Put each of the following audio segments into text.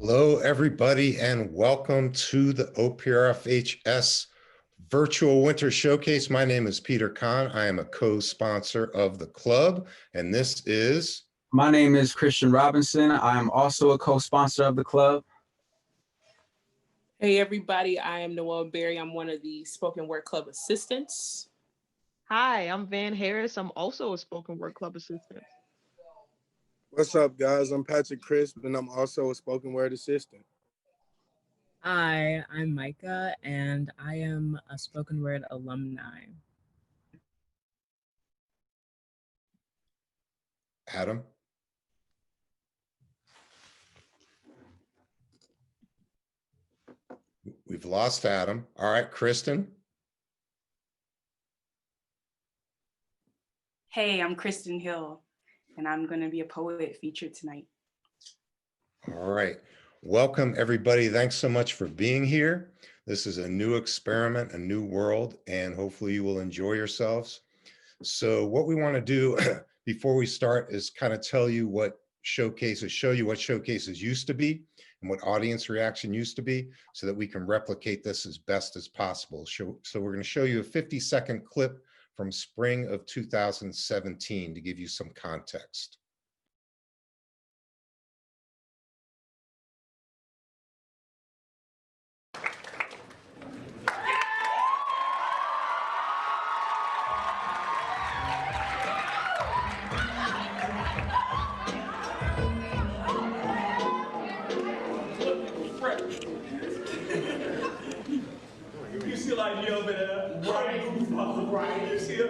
Hello, everybody, and welcome to the OPRFHS Virtual Winter Showcase. My name is Peter Kahn. I am a co-sponsor of the club, and this is... My name is Krysten Robinson. I am also a co-sponsor of the club. Hey, everybody. I am Noelle Berry. I'm one of the Spoken Word Club assistants. Hi, I'm Van Harris. I'm also a Spoken Word Club assistant. What's up, guys? I'm Patrick Crisp, and I'm also a spoken word assistant. Hi, I'm Micah, and I am a spoken word alumni. Adam. We've lost Adam. All right, Krysten. Hey, I'm Krysten Hill, and I'm going to be a poet featured tonight. All right. Welcome, everybody. Thanks so much for being here. This is a new experiment, a new world, and hopefully you will enjoy yourselves. So what we want to do before we start is kind of tell you what showcases, show you what showcases used to be and what audience reaction used to be so that we can replicate this as best as possible. So we're going to show you a 50-second clip from spring of 2017 to give you some context. You see Lightyear over there? Right. You see him?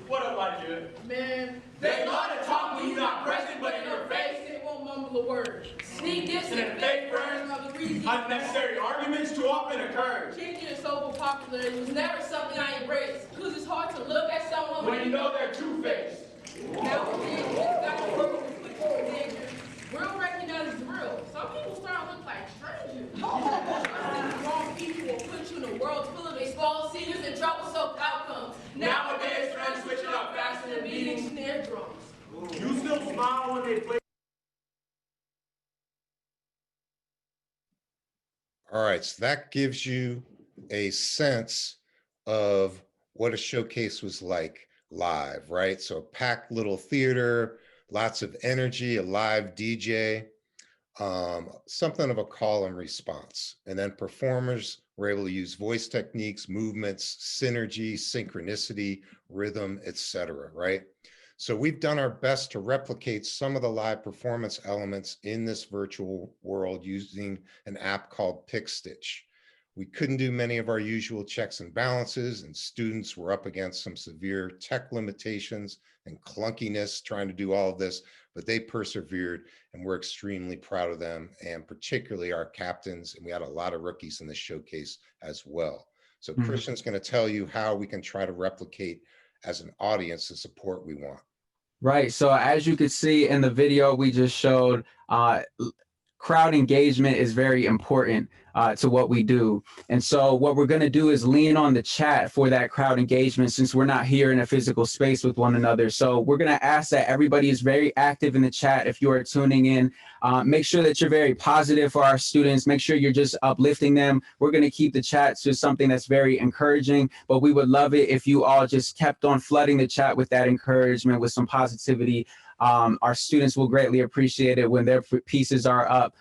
What up, Lightyear? Man, They love to talk when you're not present, but in your face. they won't mumble a word. Sneak this And if fake friends, unnecessary arguments too often occurs. Changing is so popular. It was never something I embraced. Because it's hard to look at someone When you know they're two-faced. Nowadays, it's got to work with danger. Real recognizes real. Some people start to look like strangers. Trusting the wrong people will put you in a world full of exposed seniors and troublesome outcomes. Nowadays, friends switching up faster than beating beatings. snare drums. You still smile when they play. All right, so that gives you a sense of what a showcase was like live, right? So a packed little theater, lots of energy, a live DJ, something of a call and response. And then performers were able to use voice techniques, movements, synergy, synchronicity, rhythm, etc., right? So we've done our best to replicate some of the live performance elements in this virtual world using an app called PickStitch. We couldn't do many of our usual checks and balances, and students were up against some severe tech limitations and clunkiness trying to do all of this, but they persevered, and we're extremely proud of them, and particularly our captains, and we had a lot of rookies in this showcase as well. So Krysten's going to tell you how we can try to replicate as an audience the support we want. Right. So as you could see in the video we just showed, crowd engagement is very important to what we do. And so what we're going to do is lean on the chat for that crowd engagement since we're not here in a physical space with one another. So we're going to ask that everybody is very active in the chat if you are tuning in. Make sure that you're very positive for our students. Make sure you're just uplifting them. We're going to keep the chat to something that's very encouraging, but we would love it if you all just kept on flooding the chat with that encouragement, with some positivity. Our students will greatly appreciate it when their pieces are up.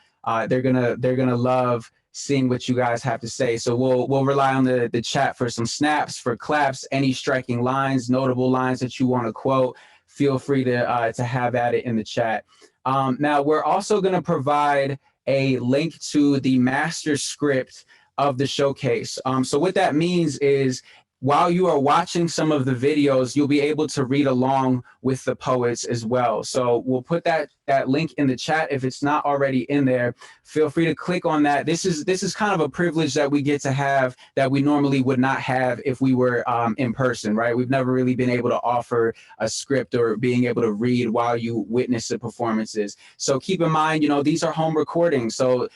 They're gonna love seeing what you guys have to say. So we'll rely on the chat for some snaps, for claps, any striking lines, notable lines that you want to quote. Feel free to have at it in the chat. Now we're also going to provide a link to the master script of the showcase. So what that means is, while you are watching some of the videos, you'll be able to read along with the poets as well. So we'll put that link in the chat. If it's not already in there, feel free to click on that. This is kind of a privilege that we get to have that we normally would not have if we were in person, right? We've never really been able to offer a script or being able to read while you witness the performances. So keep in mind, you know, these are home recordings. So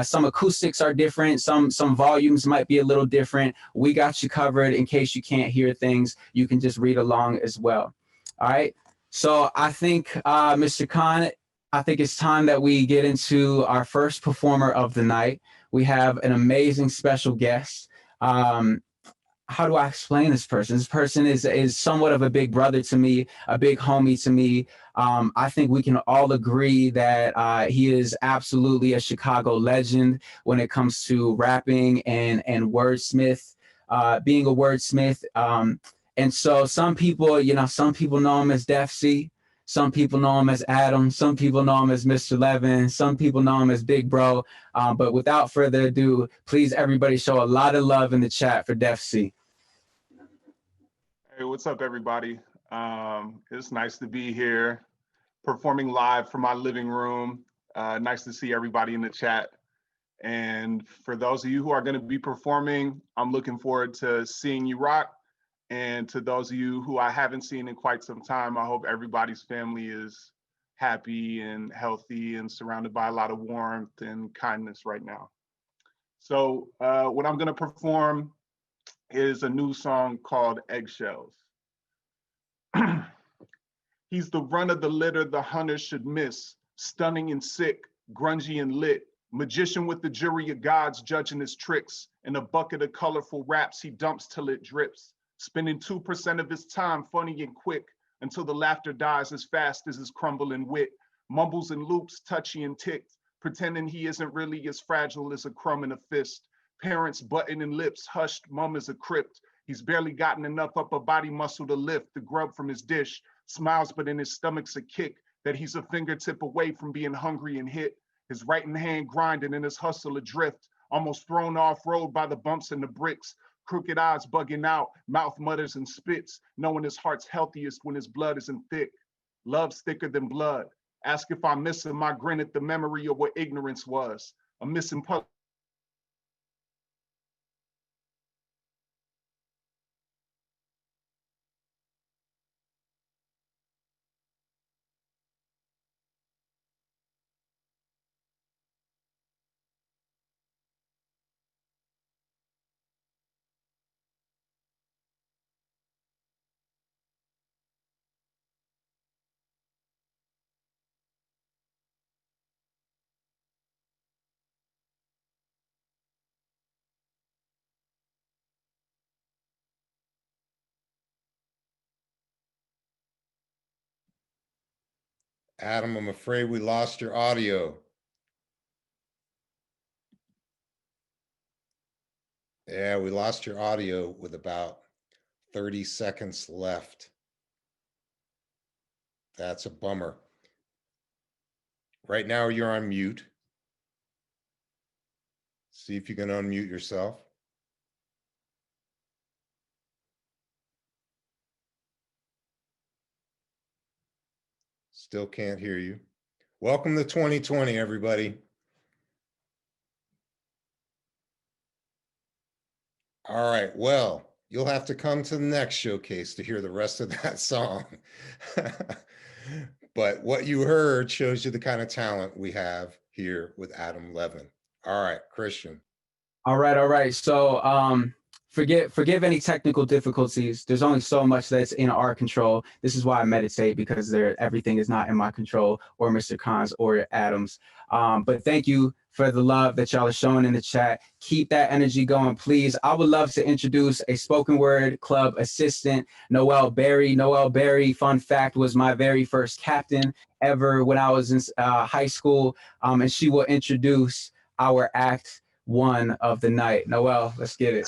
some acoustics are different. Some volumes might be a little different. We got you covered in case you can't hear things. You can just read along as well. All right. So I think, Mr. Khan, I think it's time that we get into our first performer of the night. We have an amazing special guest. How do I explain this person? This person is somewhat of a big brother to me, a big homie to me. I think we can all agree that he is absolutely a Chicago legend when it comes to rapping and wordsmith, being a wordsmith. And so some people, some people know him as DEFCEE. Some people know him as Adam. Some people know him as Mr. Levin. Some people know him as Big Bro. But without further ado, please everybody show a lot of love in the chat for DEFCEE. Hey, what's up, everybody? It's nice to be here, performing live from my living room. Nice to see everybody in the chat. And for those of you who are going to be performing, I'm looking forward to seeing you rock. And to those of you who I haven't seen in quite some time, I hope everybody's family is happy and healthy and surrounded by a lot of warmth and kindness right now. So what I'm going to perform is a new song called Eggshells. He's the run of the litter the hunters should miss, stunning and sick, grungy and lit, magician with the jury of gods judging his tricks. In a bucket of colorful raps he dumps till it drips, spending 2% of his time funny and quick until the laughter dies as fast as his crumbling wit. Mumbles and loops, touchy and ticked, pretending he isn't really as fragile as a crumb in a fist. Parents buttoning lips, hushed, mum is a crypt. He's barely gotten enough upper body muscle to lift the grub from his dish. Smiles, but in his stomach's a kick that he's a fingertip away from being hungry and hit. His right hand grinding and his hustle adrift, almost thrown off road by the bumps and the bricks. Crooked eyes bugging out, mouth mutters and spits, knowing his heart's healthiest when his blood isn't thick. Love's thicker than blood. Ask if I'm missing my grin at the memory of what ignorance was. A missing puzzle. Adam, I'm afraid we lost your audio. Yeah, we lost your audio with about 30 seconds left. That's a bummer. Right now you're on mute. See if you can unmute yourself. Still can't hear you. Welcome to 2020, everybody. All right, well, you'll have to come to the next showcase to hear the rest of that song. But what you heard shows you the kind of talent we have here with Adam Levin. All right, Krysten. All right. So forgive any technical difficulties. There's only so much that's in our control. This is why I meditate, because everything is not in my control, or Mr. Khan's or Adam's. But thank you for the love that y'all are showing in the chat. Keep that energy going, please. I would love to introduce a spoken word club assistant, Noelle Berry. Noelle Berry, fun fact, was my very first captain ever when I was in high school. And she will introduce our act one of the night. Noelle, let's get it.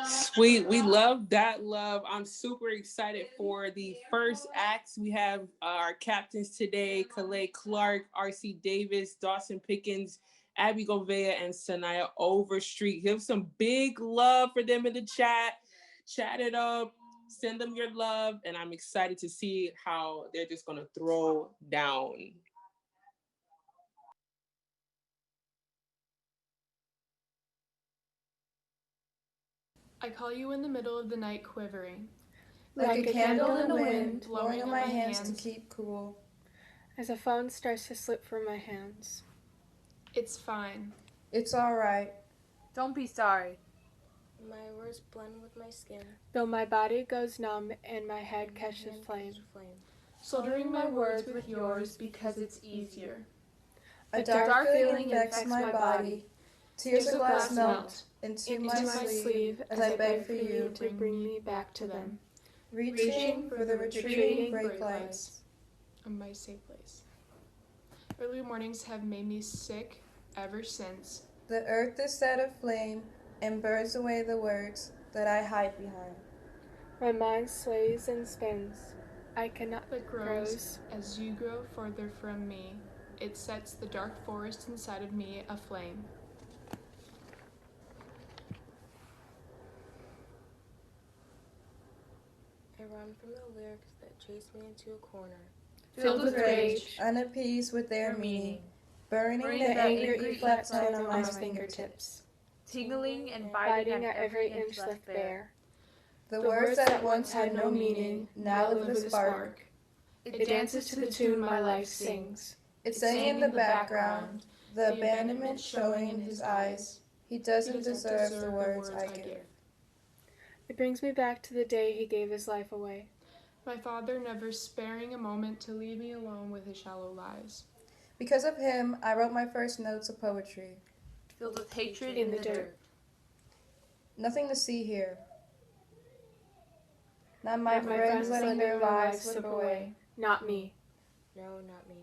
Sweet. We love that love. I'm super excited for the first acts. We have our captains today, Calais Clark, RC Davis, Dawson Pickens, Abby Govea, and Sanaya Overstreet. Give some big love for them in the chat. Chat it up. Send them your love. And I'm excited to see how they're just going to throw down. I call you in the middle of the night quivering, like a candle in the wind, blowing on my hands to keep cool. As a phone starts to slip from my hands. It's fine. It's all right. Don't be sorry. My words blend with my skin. Though my body goes numb and my head catches flame. soldering my words with yours because it's easier. A dark feeling infects my body. Tears of glass melt into my sleeve as I beg for you to bring me back to them. reaching for the retreating brake lights. A my safe place. Early mornings have made me sick ever since. The earth is set aflame and burns away the words that I hide behind. My mind sways and spins. I cannot But grows as you grow further from me. It sets the dark forest inside of me aflame. I run from the lyrics that chase me into a corner. Filled with rage, unappeased with their meaning, burning the anger you flat tongue on my fingertips. Tingling and biting at every inch left bare. The words that once had no meaning now live with a spark. It dances to the tune my life sings. It's saying in the background, the abandonment showing in his eyes. He doesn't deserve the words I give. It brings me back to the day he gave his life away. My father never sparing a moment to leave me alone with his shallow lies. Because of him, I wrote my first notes of poetry. Filled with hatred in the dirt. Nothing to see here. Not my friends letting their lives slip away. Not me. No, not me.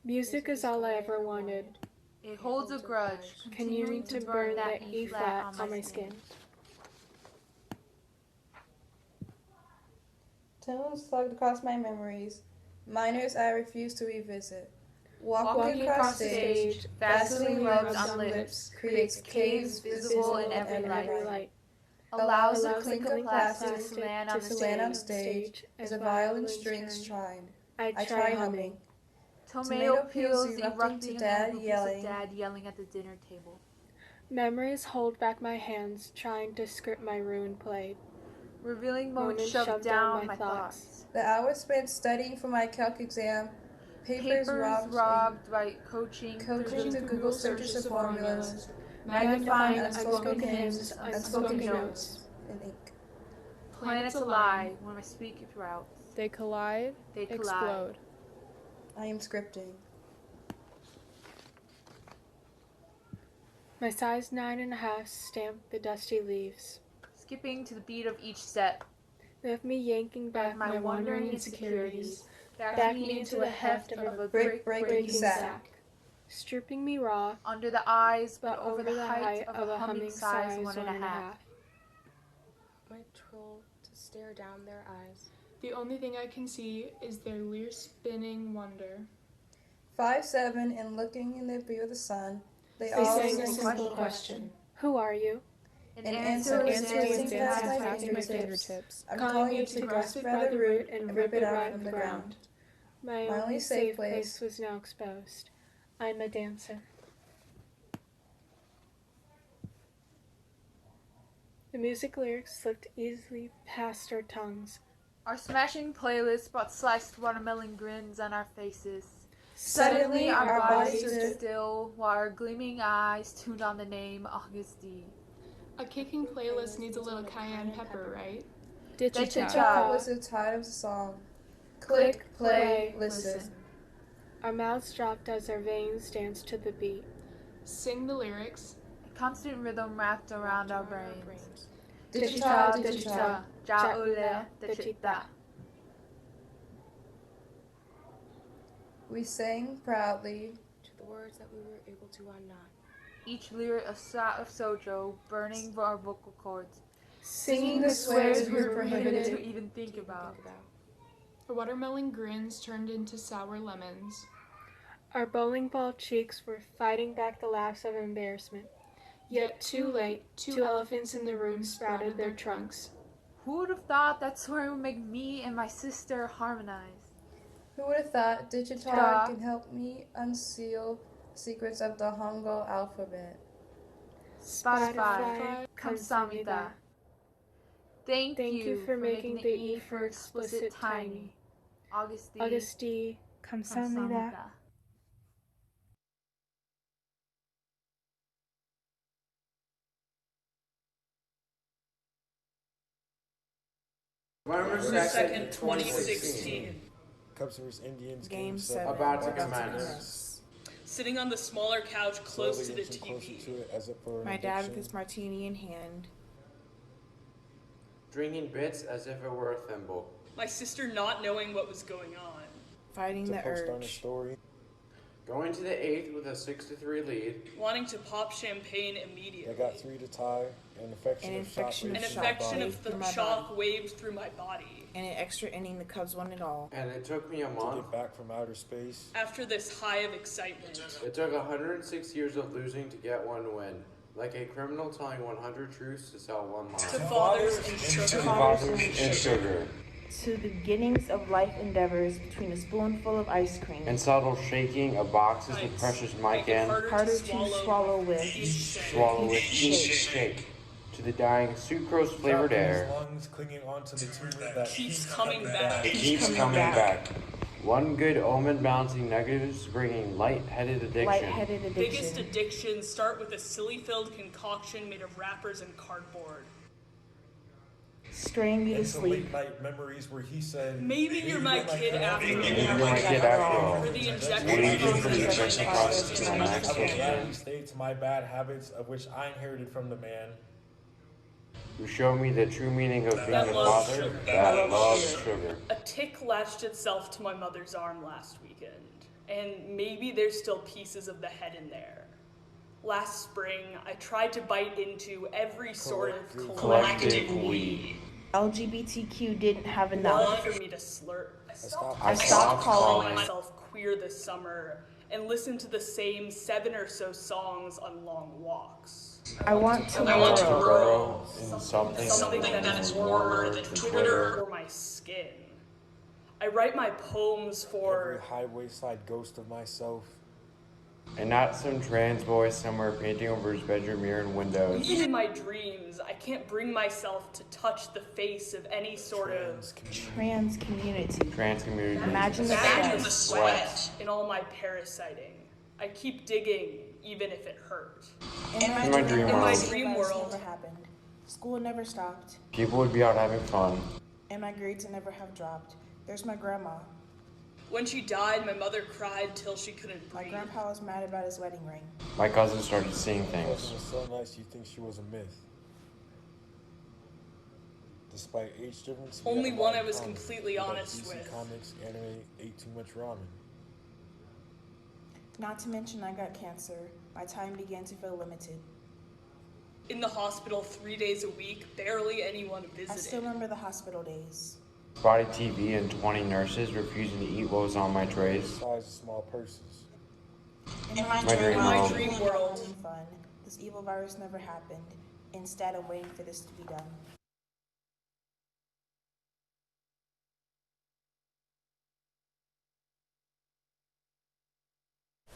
Music is all I ever wanted. It holds a grudge, continuing to burn that E flat on my skin. Tunes slugged across my memories. Minors I refuse to revisit. Walking across stage, Vaseline rubs on lips, creates caves visible in every light. Allows the clink of plastic to land on stage as a violin strings twine. I try humming. Tomato peels erupting to dad yelling at the dinner table. Memories hold back my hands, trying to script my ruined play. Revealing moments shoved down my thoughts. The hours spent studying for my calc exam. Papers robbed by coaching to Google searches of formulas. Magnifying unspoken hymns, unspoken notes in ink. Planets alive when I speak it routes. They collide, explode. I am scripting. My size 9.5 stamp the dusty leaves. Skipping to the beat of each step. Left me yanking back my wandering insecurities. Back me into the heft of a brick-breaking sack. Stripping me raw. Under the eyes, but over the height of a humming size 1.5. My troll to stare down their eyes. The only thing I can see is their leer spinning wonder. 5'7" and looking in the view of the sun. They all sang a simple question. Who are you? An answer was dancing past my fingertips. I'm calling you to grasp it by the root and rip it out from the ground. My only safe place was now exposed. I'm a dancer. The music lyrics slipped easily past our tongues. Our smashing playlist brought sliced watermelon grins on our faces. Suddenly our bodies stood still while our gleaming eyes tuned on the name August D. A kicking playlist needs a little cayenne pepper, right? Ditcha was the title of the song. Click, play, listen. Our mouths dropped as our veins danced to the beat. Sing the lyrics. A constant rhythm wrapped around our brains. Ditcha, ditcha, jaule, ditcha. We sang proudly to the words that we were able to unknot. Each lyric a shot of sojo, burning our vocal cords. Singing the swears we were prohibited to even think about. The watermelon grins turned into sour lemons. Our bowling ball cheeks were fighting back the laughs of embarrassment. Yet too late, two elephants in the room sprouted their trunks. Who would have thought that swearing would make me and my sister harmonize? Who would have thought Digitar can help me unseal secrets of the Hangul alphabet? Spotify, kamsamida. Thank you for making the E for explicit tiny. August D. Kamsamida. November 2nd, 2016. Cubs vs. Indians Game 7 about to commence. Sitting on the smaller couch close to the TV. My dad with his martini in hand. Drinking bits as if it were a thimble. My sister not knowing what was going on. Fighting the urge. Going to the 8th with a 6-3 lead. Wanting to pop champagne immediately. They got 3 to tie. An infection of the shock waved through my body. In an extra inning, the Cubs won it all. And it took me a month to get back from outer space. After this high of excitement. It took 106 years of losing to get one win. Like a criminal telling 100 truths to sell one lie. To fathers and sugar. To the beginnings of life endeavors between a spoonful of ice cream. And subtle shaking of boxes with precious Mike and harder to swallow with each shake. To the dying sucrose flavored air. Lungs clinging onto the tumor that keeps coming back. It keeps coming back. One good omen balancing negatives, bringing light-headed addiction. Biggest addictions start with a silly-filled concoction made of wrappers and cardboard. Straying me to sleep. Late night memories where he said, maybe you're my kid after all. For the injection process to the next states my bad habits of which I inherited from the man. Who showed me the true meaning of being a father that loves sugar. A tick latched itself to my mother's arm last weekend, and maybe there's still pieces of the head in there. Last spring, I tried to bite into every sort of collective we. LGBTQ didn't have enough. For me to slurp. I stopped calling myself queer this summer and listened to the same 7 or so songs on long walks. I want to grow in something that is warmer than Twitter or my skin. I write my poems for every highway side ghost of myself. And not some trans boy somewhere painting over his bedroom mirror and windows. Even in my dreams, I can't bring myself to touch the face of any sort of trans community. Imagine the sweat in all my parasiting. I keep digging, even if it hurt. In my dream world, never happened. School never stopped. People would be out having fun. And my grades would never have dropped. There's my grandma. When she died, my mother cried till she couldn't breathe. My grandpa was mad about his wedding ring. My cousin started seeing things. It was so nice you think she was a myth. Despite age difference, only one I was completely honest DC with. Comics, anime, ate too much ramen. Not to mention I got cancer. My time began to feel limited. In the hospital 3 days a week, barely anyone visited. I still remember the hospital days. Spotty TV and 20 nurses refusing to eat what was on my trays. Size of small purses. In my dream world. Fun. This evil virus never happened. Instead, I'm waiting for this to be done.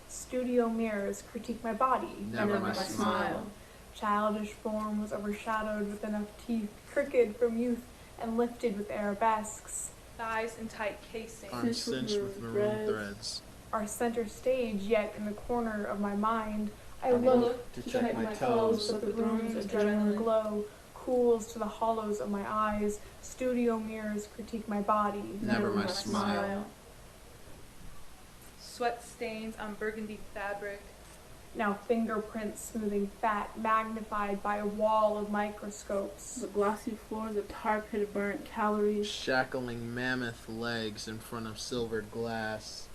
Studio mirrors critique my body. Never my smile. Childish form was overshadowed with enough teeth, crooked from youth and lifted with arabesques. Thighs in tight casing. Arms cinched with maroon threads. Are center stage, yet in the corner of my mind, I look to check my toes so the room's adrenaline glow cools to the hollows of my eyes. Studio mirrors critique my body. Never my smile. Sweat stains on burgundy fabric. Now fingerprints smoothing fat, magnified by a wall of microscopes. The glossy floors of tar pit burnt calories. Shackling mammoth legs in front of silvered glass.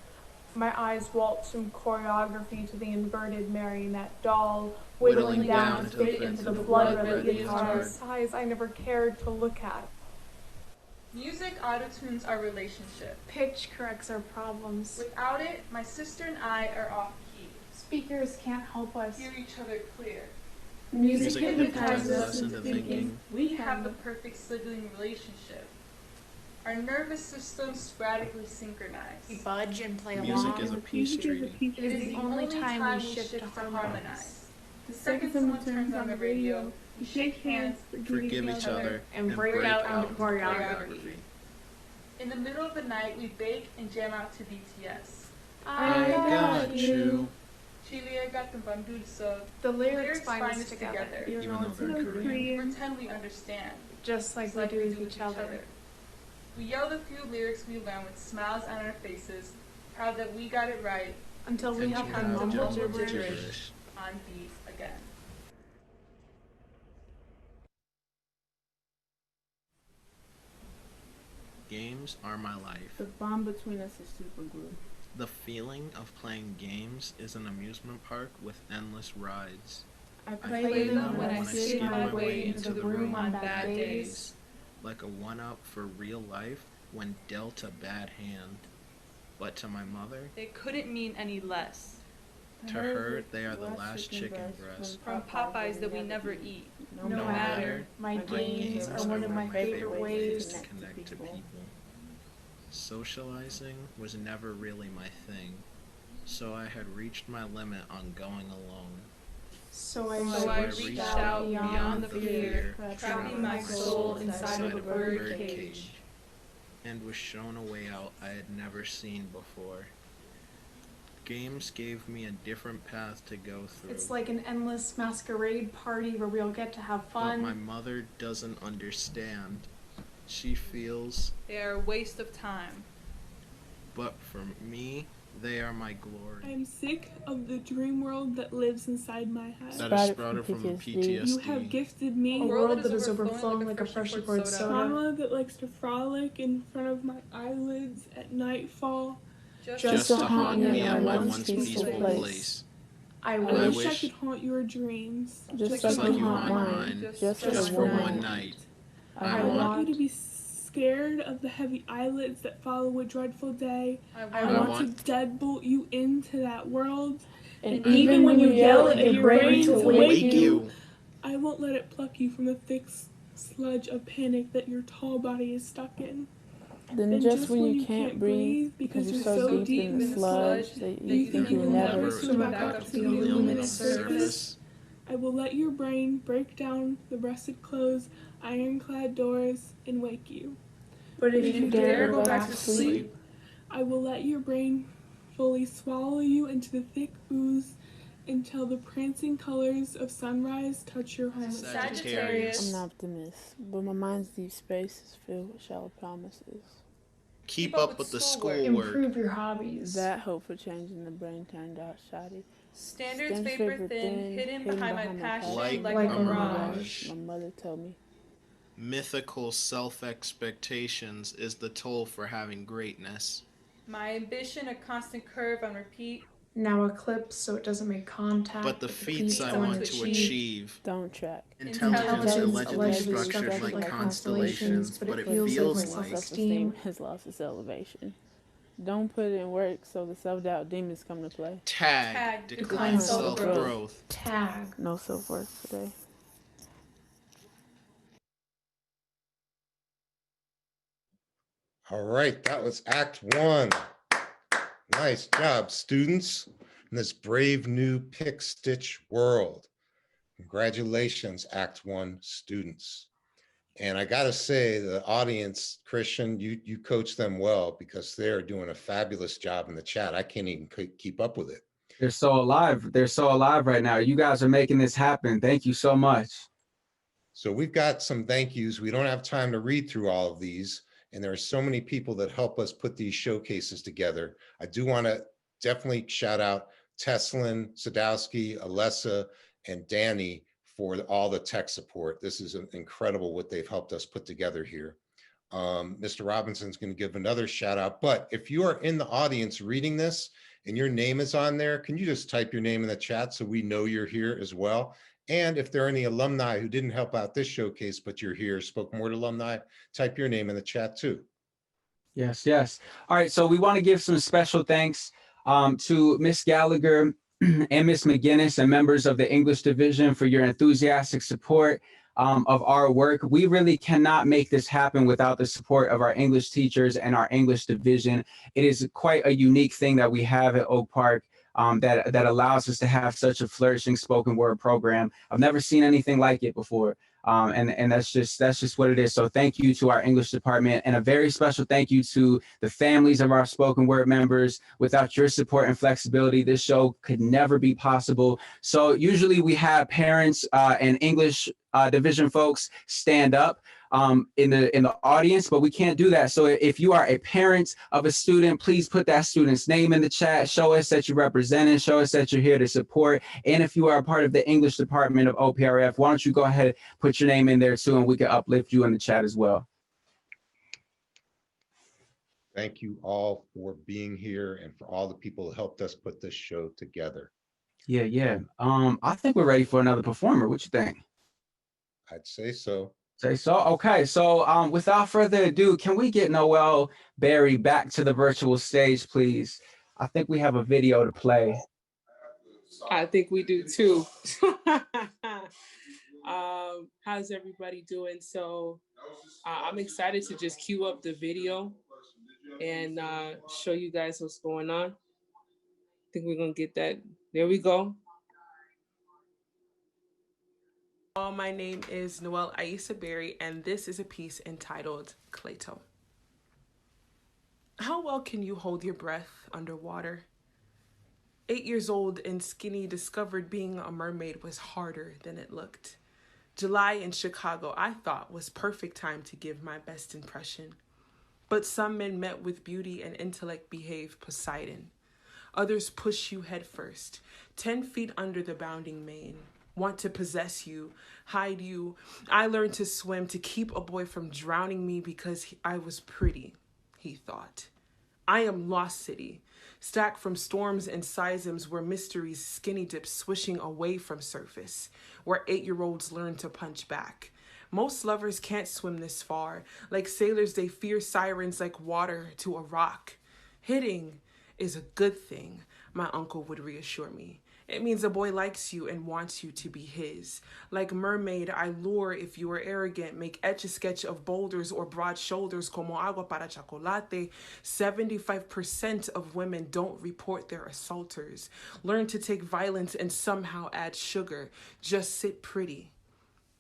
My eyes waltz from choreography to the inverted marionette doll, whittling down to fit into the blood-red guitar. Sighs I never cared to look at. Music autotunes our relationship. Pitch corrects our problems. Without it, my sister and I are off. Speakers can't help us hear each other clear. Music hypnotizes us into thinking we have the perfect sibling relationship. Our nervous systems sporadically synchronize. We budge and play along. Music is a peace treaty. It is the only time we shift to harmonize. The second someone turns on the radio, we shake hands, forgive each other, and break out into choreography. In the middle of the night, we bake and jam out to BTS. I got you. Chilia got the bandulso. The lyrics bind us together. Even though they're Korean. Pretend we understand. Just like we do with each other. We yelled a few lyrics we learned with smiles on our faces, proud that we got it right, until we have to mumble gibberish on beat again. Games are my life. The bond between us is super glue. The feeling of playing games is an amusement park with endless rides. I play them when I skid my way into the room on bad days. Like a one-up for real life when dealt a bad hand. But to my mother, It couldn't mean any less. to her, they are the last chicken breast. From Popeyes that we never eat. No matter, my games are one of my favorite ways to connect to people. Socializing was never really my thing, so I had reached my limit on going alone. So I reached out beyond the fear, trapping my soul inside of a bird cage. And was shown a way out I had never seen before. Games gave me a different path to go through. It's like an endless masquerade party where we'll get to have fun. But my mother doesn't understand. She feels, They are a waste of time. but for me, they are my glory. I'm sick of the dream world that lives inside my head. That is sprouted from PTSD. You have gifted me A world that is overflowing like a freshly poured soda. Mama that likes to frolic in front of my eyelids at nightfall. Just to haunt me at my once peaceful place. I wish I could haunt your dreams. Just like you haunt mine. Just for one night. I want you to be scared of the heavy eyelids that follow a dreadful day. I want to deadbolt you into that world. And even when you yell at your brain to wake you, I won't let it pluck you from the thick sludge of panic that your tall body is stuck in. Then just when you can't breathe because you're so deep in the sludge that you think you'll never swim back up to the luminous surface, I will let your brain break down the rusted clothes, ironclad doors, and wake you. but if you dare go back to sleep, I will let your brain fully swallow you into the thick ooze until the prancing colors of sunrise touch your home. Sagittarius. I'm an optimist, but my mind's deep space is filled with shallow promises. Keep up with the schoolwork. improve your hobbies. That hope for changing the brain turned out shoddy. Standards paper thin, hidden behind my passion Like like a a mirage. My mother told me. Mythical self-expectations is the toll for having greatness. My ambition a constant curve on repeat. Now eclipse so it doesn't make contact. But the feats I want to achieve. Don't track. Intelligence allegedly structured like constellations, but it feels like self-esteem has lost its elevation. Don't put it in work so the self-doubt demons come to play. Tag decline self-growth. Tag. No self-worth today. All right, that was Act 1. Nice job, students, in this brave new pick stitch world. Congratulations, Act 1 students. And I gotta say, the audience, Christian, you coach them well because they're doing a fabulous job in the chat. I can't even keep up with it. They're so alive. They're so alive right now. You guys are making this happen. Thank you so much. So we've got some thank yous. We don't have time to read through all of these. And there are so many people that help us put these showcases together. I do want to definitely shout out Teslin, Sadowski, Alessa, and Danny for all the tech support. This is incredible what they've helped us put together here. Mr. Robinson's going to give another shout out. But if you are in the audience reading this and your name is on there, can you just type your name in the chat so we know you're here as well? And if there are any alumni who didn't help out this showcase, but you're here, Spoken Word alumni, type your name in the chat too. Yes, yes. All right, so we want to give some special thanks to Miss Gallagher and Miss McGinnis and members of the English division for your enthusiastic support of our work. We really cannot make this happen without the support of our English teachers and our English division. It is quite a unique thing that we have at Oak Park. That allows us to have such a flourishing spoken word program. I've never seen anything like it before. And that's just what it is. So thank you to our English department, and a very special thank you to the families of our spoken word members. Without your support and flexibility, this show could never be possible. So usually we have parents and English division folks stand up. in the audience, but we can't do that. So if you are a parent of a student, please put that student's name in the chat. Show us that you represent it. Show us that you're here to support. And if you are a part of the English department of OPRF, why don't you go ahead and put your name in there too, and we can uplift you in the chat as well. Thank you all for being here and for all the people who helped us put this show together. Yeah. I think we're ready for another performer. What you think? I'd say so. Say so. Okay. So without further ado, can we get Noel Berry back to the virtual stage, please? I think we have a video to play. I think we do too. How's everybody doing? So I'm excited to just cue up the video and show you guys what's going on. I think we're gonna get that. There we go. My name is Noel Aisa Berry, and this is a piece entitled Cleito. How well can you hold your breath underwater? 8 years old and skinny, discovered being a mermaid was harder than it looked. July in Chicago, I thought, was perfect time to give my best impression. But some men met with beauty and intellect behave Poseidon. Others push you headfirst, 10 feet under the bounding main, want to possess you, hide you. I learned to swim to keep a boy from drowning me because I was pretty, he thought. I am Lost City, stacked from storms and seisms where mysteries skinny dip swishing away from surface, where 8-year-olds learn to punch back. Most lovers can't swim this far. Like sailors, they fear sirens like water to a rock. Hitting is a good thing, my uncle would reassure me. It means a boy likes you and wants you to be his. Like mermaid, I lure if you are arrogant, make etch-a-sketch of boulders or broad shoulders como agua para chocolate. 75% of women don't report their assaulters. Learn to take violence and somehow add sugar. Just sit pretty.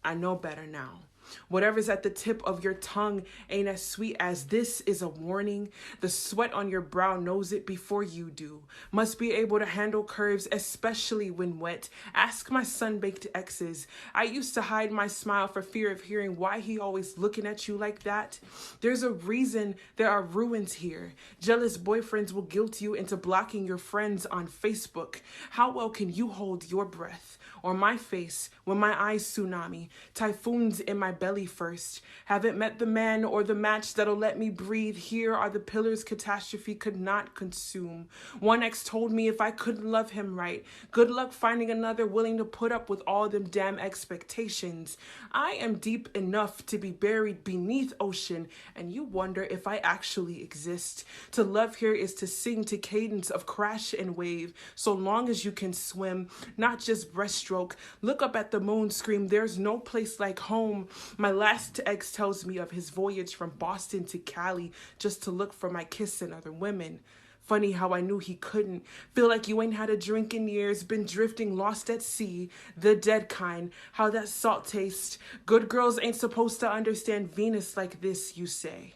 I know better now. Whatever's at the tip of your tongue ain't as sweet as this is a warning. The sweat on your brow knows it before you do. Must be able to handle curves, especially when wet. Ask my sun-baked exes. I used to hide my smile for fear of hearing why he always looking at you like that. There's a reason there are ruins here. Jealous boyfriends will guilt you into blocking your friends on Facebook. How well can you hold your breath? Or my face when my eyes tsunami, typhoons in my belly first. Haven't met the man or the match that'll let me breathe. Here are the pillars catastrophe could not consume. One ex told me if I couldn't love him right, good luck finding another willing to put up with all them damn expectations. I am deep enough to be buried beneath ocean, and you wonder if I actually exist. To love here is to sing to cadence of crash and wave, so long as you can swim, not just breaststroke. Look up at the moon, scream, there's no place like home. My last ex tells me of his voyage from Boston to Cali just to look for my kiss and other women. Funny how I knew he couldn't. Feel like you ain't had a drink in years, been drifting lost at sea, the dead kind, how that salt tastes. Good girls ain't supposed to understand Venus like this, you say.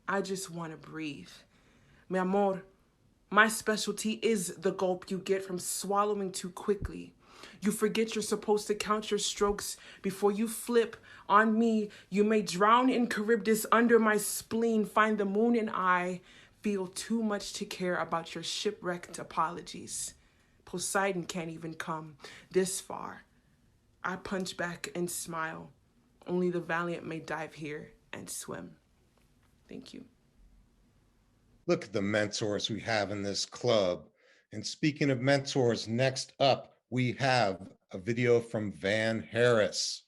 I just want to breathe. Mi amor, my specialty is the gulp you get from swallowing too quickly. You forget you're supposed to count your strokes before you flip. On me, you may drown in Charybdis under my spleen, find the moon and I feel too much to care about your shipwrecked apologies. Poseidon can't even come this far. I punch back and smile. Only the valiant may dive here and swim. Thank you. Look at the mentors we have in this club. And speaking of mentors, next up, we have a video from Van Harris.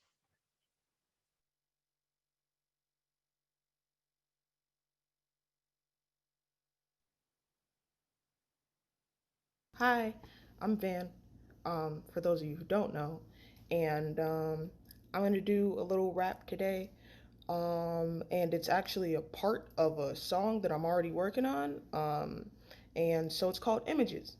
Hi, I'm Van, for those of you who don't know, and I'm going to do a little rap today, and it's actually a part of a song that I'm already working on, and so it's called Images.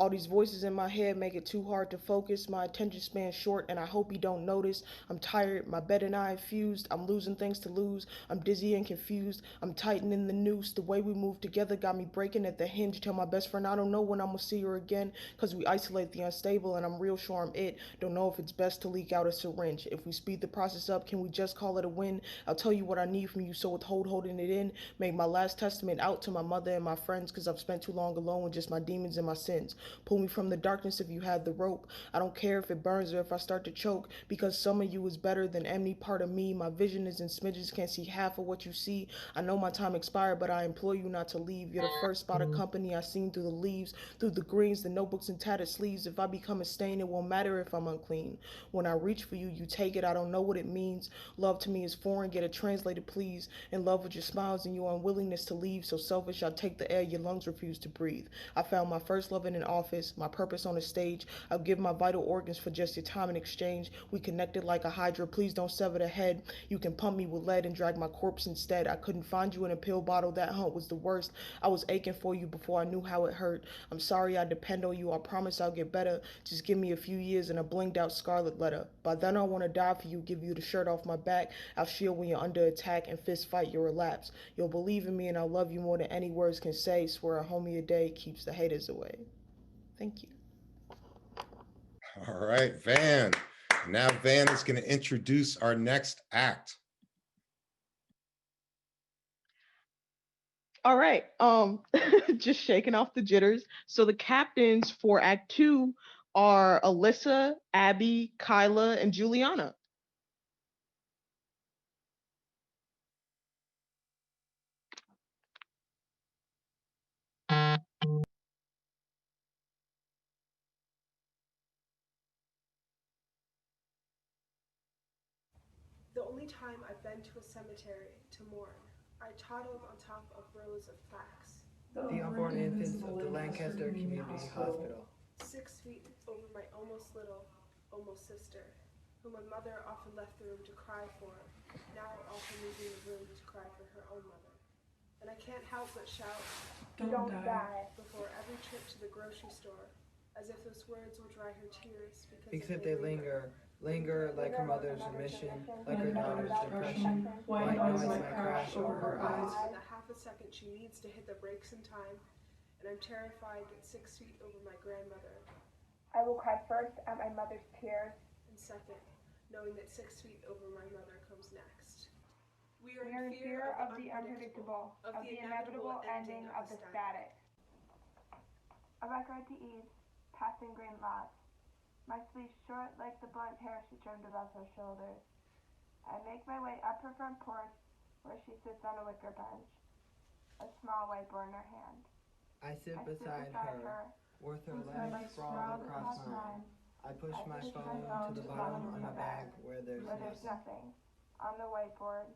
All these voices in my head make it too hard to focus. My attention span short, and I hope you don't notice. I'm tired, my bed and I are fused. I'm losing things to lose. I'm dizzy and confused. I'm tightening the noose. The way we move together got me breaking at the hinge. Tell my best friend I don't know when I'm gonna see her again, cause we isolate the unstable, and I'm real sure I'm it. Don't know if it's best to leak out a syringe. If we speed the process up, can we just call it a win? I'll tell you what I need from you, so withhold holding it in. Make my last testament out to my mother and my friends, cause I've spent too long alone with just my demons and my sins. Pull me from the darkness if you had the rope. I don't care if it burns or if I start to choke, because some of you is better than any part of me. My vision is in smidges, can't see half of what you see. I know my time expired, but I implore you not to leave. You're the first spot of company I seen through the leaves, through the greens, the notebooks and tattered sleeves. If I become a stain, it won't matter if I'm unclean. When I reach for you, you take it. I don't know what it means. Love to me is foreign, get it translated please. In love with your smiles and your unwillingness to leave. So selfish, I take the air your lungs refuse to breathe. I found my first love in an office, my purpose on a stage. I'll give my vital organs for just your time in exchange. We connected like a hydra, please don't sever the head. You can pump me with lead and drag my corpse instead. I couldn't find you in a pill bottle, that hunt was the worst. I was aching for you before I knew how it hurt. I'm sorry I depend on you, I promise I'll get better. Just give me a few years and a blinged out scarlet letter. By then I want to die for you, give you the shirt off my back. I'll shield when you're under attack and fist fight your relapse. You'll believe in me and I'll love you more than any words can say. Swear a homie a day keeps the haters away. Thank you. All right, Van. Now Van is going to introduce our next act. All right, just shaking off the jitters. So the captains for Act 2 are Alyssa, Abby, Kyla, and Juliana. The only time I've been to a cemetery to mourn, I toddled on top of rows of plaques. The unborn infants of the Lancaster Community Hospital. 6 feet over my almost little, almost sister, who my mother often left the room to cry for, now often leaving the room to cry for her own mother. And I can't help but shout, "Don't die," before every trip to the grocery store, as if those words will dry her tears Except they linger like her mother's remission, like her daughter's depression, white noise might crash over her eyes. In the half a second she needs to hit the brakes in time, and I'm terrified that 6 feet over my grandmother, I will cry first at my mother's tears, and second, knowing that 6 feet over my mother comes next. We are in fear of the unpredictable, of the inevitable ending of the static. A record to ease, passing green lots. My sleeves short like the blunt hair she trimmed above her shoulders. I make my way up her front porch, where she sits on a wicker bench, a small whiteboard in her hand. I sit beside her, with her legs sprawled across mine. I push my phone to the bottom of my bag where there's nothing. On the whiteboard,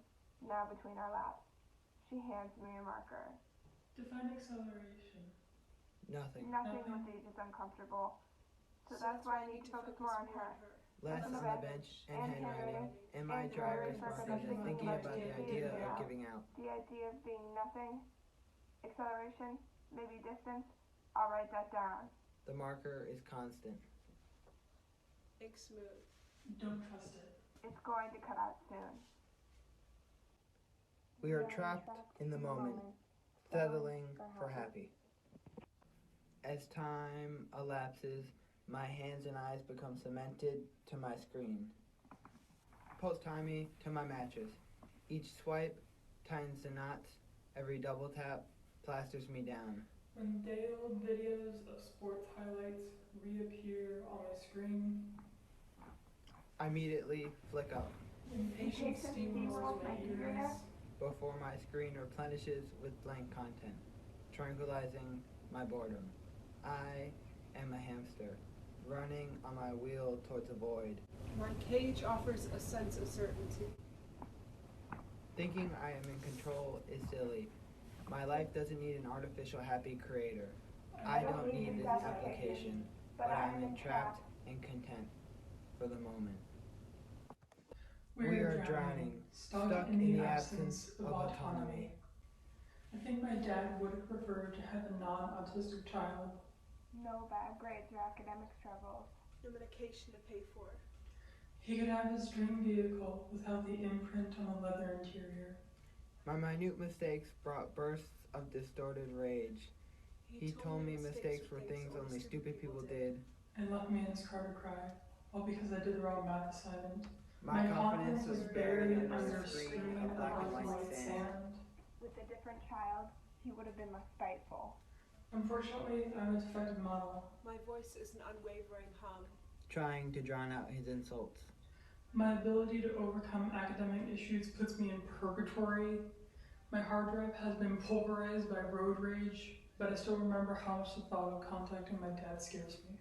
now between our laps, she hands me a marker. Define acceleration. Nothing. Nothing with age is uncomfortable, so that's why I need to focus more on her. Less on the bench and handwriting, and my dry responses, thinking about the idea of giving out. The idea of being nothing, acceleration, maybe distance. I'll write that down. The marker is constant. Ink smooth. Don't trust it. It's going to cut out soon. We are trapped in the moment, settling for happy. As time elapses, my hands and eyes become cemented to my screen. Post-tie me to my mattress. Each swipe tightens the knots. Every double tap plasters me down. When day-old videos of sports highlights reappear on my screen, I immediately flick up. impatient steamrolls my ears. Before my screen replenishes with blank content, tranquilizing my boredom. I am a hamster, running on my wheel towards a void. My cage offers a sense of certainty. Thinking I am in control is silly. My life doesn't need an artificial happy creator. I don't need this application, but I am entrapped and content for the moment. We are drowning, stuck in the absence of autonomy. I think my dad would have preferred to have a non-autistic child. no bad grades or academic struggles, no medication to pay for. He could have his dream vehicle without the imprint on the leather interior. My minute mistakes brought bursts of distorted rage. He told me mistakes were things only stupid people did. And left me in his car to cry, all because I did the wrong math assignment. My confidence was buried under a screen of black and white sand. With a different child, he would have been less spiteful. Unfortunately, I'm a defective model. My voice is an unwavering hum, trying to drown out his insults. My ability to overcome academic issues puts me in purgatory. My hard drive has been pulverized by road rage, but I still remember how much the thought of contacting my dad scares me.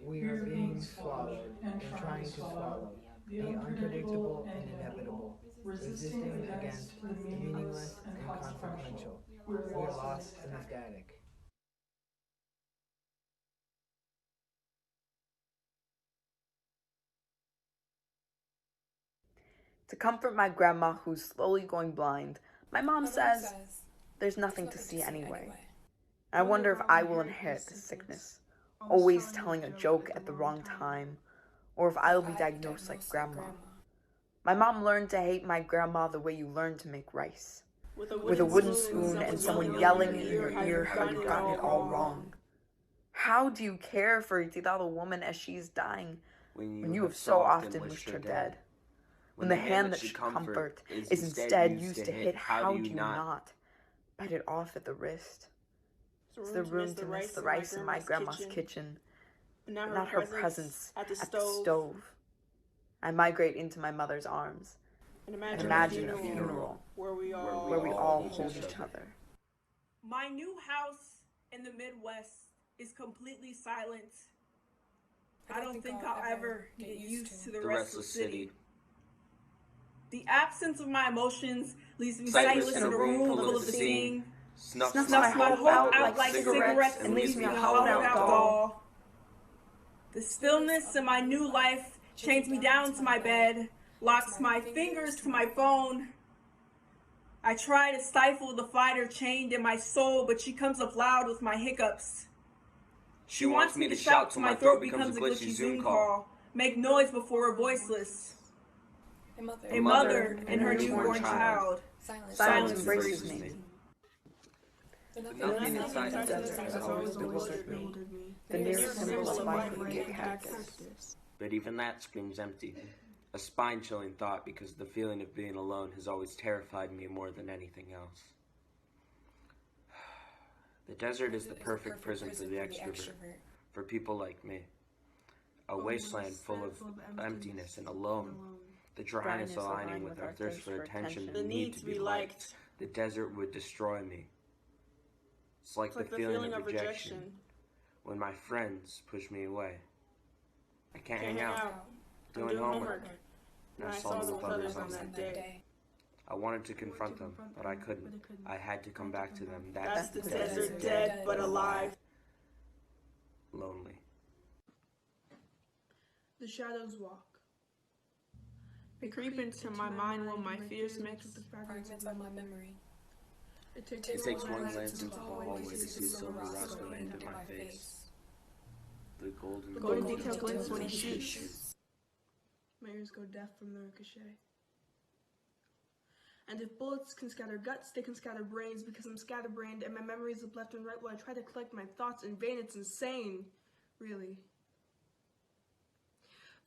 We are being swallowed and trying to swallow the unpredictable and inevitable, resisting against the meaningless and consequential. We are lost in the static. To comfort my grandma who's slowly going blind, my mom says there's nothing to see anyway. I wonder if I will inherit this sickness, always telling a joke at the wrong time, or if I'll be diagnosed like grandma. My mom learned to hate my grandma the way you learn to make rice, with a wooden spoon and someone yelling in your ear how you've gotten it all wrong. How do you care for a dead woman as she's dying when you have so often wished her dead? When the hand that should comfort is instead used to hit, how do you not bite it off at the wrist? Is there room to miss the rice in my grandma's kitchen, but not her presence at the stove? I migrate into my mother's arms and imagine a funeral where we all hold each other. My new house in the Midwest is completely silent. I don't think I'll ever get used to the restless city. The absence of my emotions leaves me sightless in a room full of seeing. Snuffs my hope out like cigarettes and leaves me a hollowed out doll. The stillness in my new life chains me down to my bed, locks my fingers to my phone. I try to stifle the fighter chained in my soul, but she comes up loud with my hiccups. She wants me to shout till my throat becomes a glitchy Zoom call, make noise before we're voiceless. A mother and her newborn child. Silence embraces me. Nothing inside the desert has always bewildered me. The nearest symbol of life would be a cactus. But even that screams empty. A spine-chilling thought because the feeling of being alone has always terrified me more than anything else. The desert is the perfect prison for the extrovert, for people like me. A wasteland full of emptiness and alone. The dryness aligning with our thirst for attention and the need to be liked. The desert would destroy me. It's like the feeling of rejection when my friends push me away. I can't hang out, doing homework, and I saw the others on that day. I wanted to confront them, but I couldn't. I had to come back to them. That's the desert, dead but alive. Lonely. The shadows walk. They creep into my mind while my fears mix with the fragments of my memory. It takes one glance into the hallway to see silver rocks go into my face. The golden detail glints when he shoots. My ears go deaf from the ricochet. And if bullets can scatter guts, they can scatter brains because I'm scatterbrained and my memories of left and right while I try to collect my thoughts in vain. It's insane, really.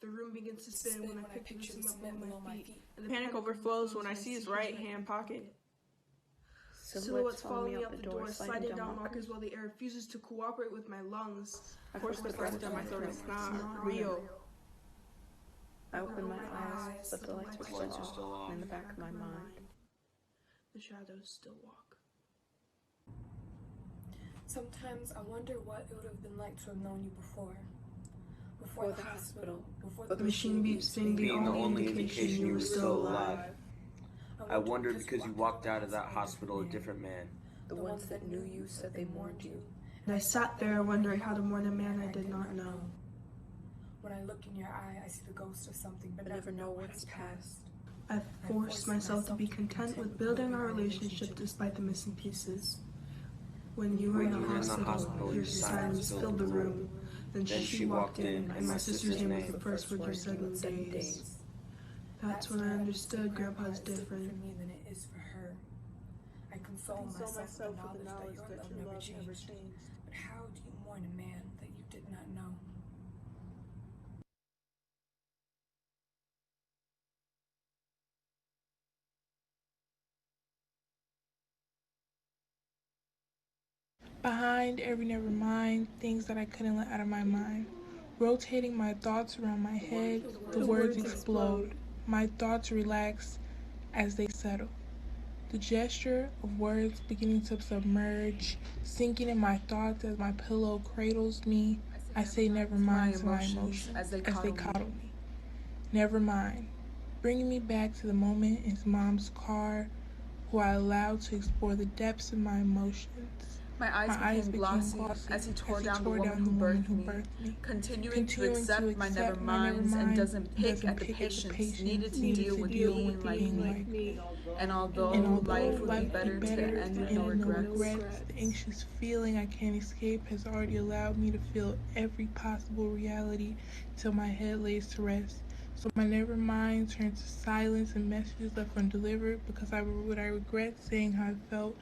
The room begins to spin when I picture the cement below my feet. And the panic overflows when I see his right hand pocket. Silhouettes follow me out the door, sliding down walkers while the air refuses to cooperate with my lungs. I force the breath down my throat. It's not real. I open my eyes, but the lights are still off in the back of my mind. The shadows still walk. Sometimes I wonder what it would have been like to have known you before. Before the hospital, before the machine beeps being the only indication you were still alive. I wondered because you walked out of that hospital a different man. The ones that knew you said they mourned you. And I sat there wondering how to mourn a man I did not know. When I look in your eye, I see the ghost of something, but never know what has passed. I've forced myself to be content with building our relationship despite the missing pieces. When you were in the hospital, your silence filled the room. Then she walked in, and my sister's name was the first word you said in days. That's when I understood Grandpa's different. For me than it is for her. I console myself with the knowledge that your love never changed. But how do you mourn a man that you did not know? Behind every never mind, things that I couldn't let out of my mind. Rotating my thoughts around my head, the words explode. My thoughts relax as they settle. The gesture of words beginning to submerge, sinking in my thoughts as my pillow cradles me. I say never mind to my emotions as they coddle me. Never mind, bringing me back to the moment in his mom's car, who I allowed to explore the depths of my emotions. My eyes became glossy as he tore down the woman who birthed me, continuing to accept my never minds and doesn't pick at the patience needed to deal with being like me. And although life would be better to end with no regrets, the anxious feeling I can't escape has already allowed me to feel every possible reality till my head lays to rest. So my never mind turns to silence and messages left undelivered because I regret saying how I felt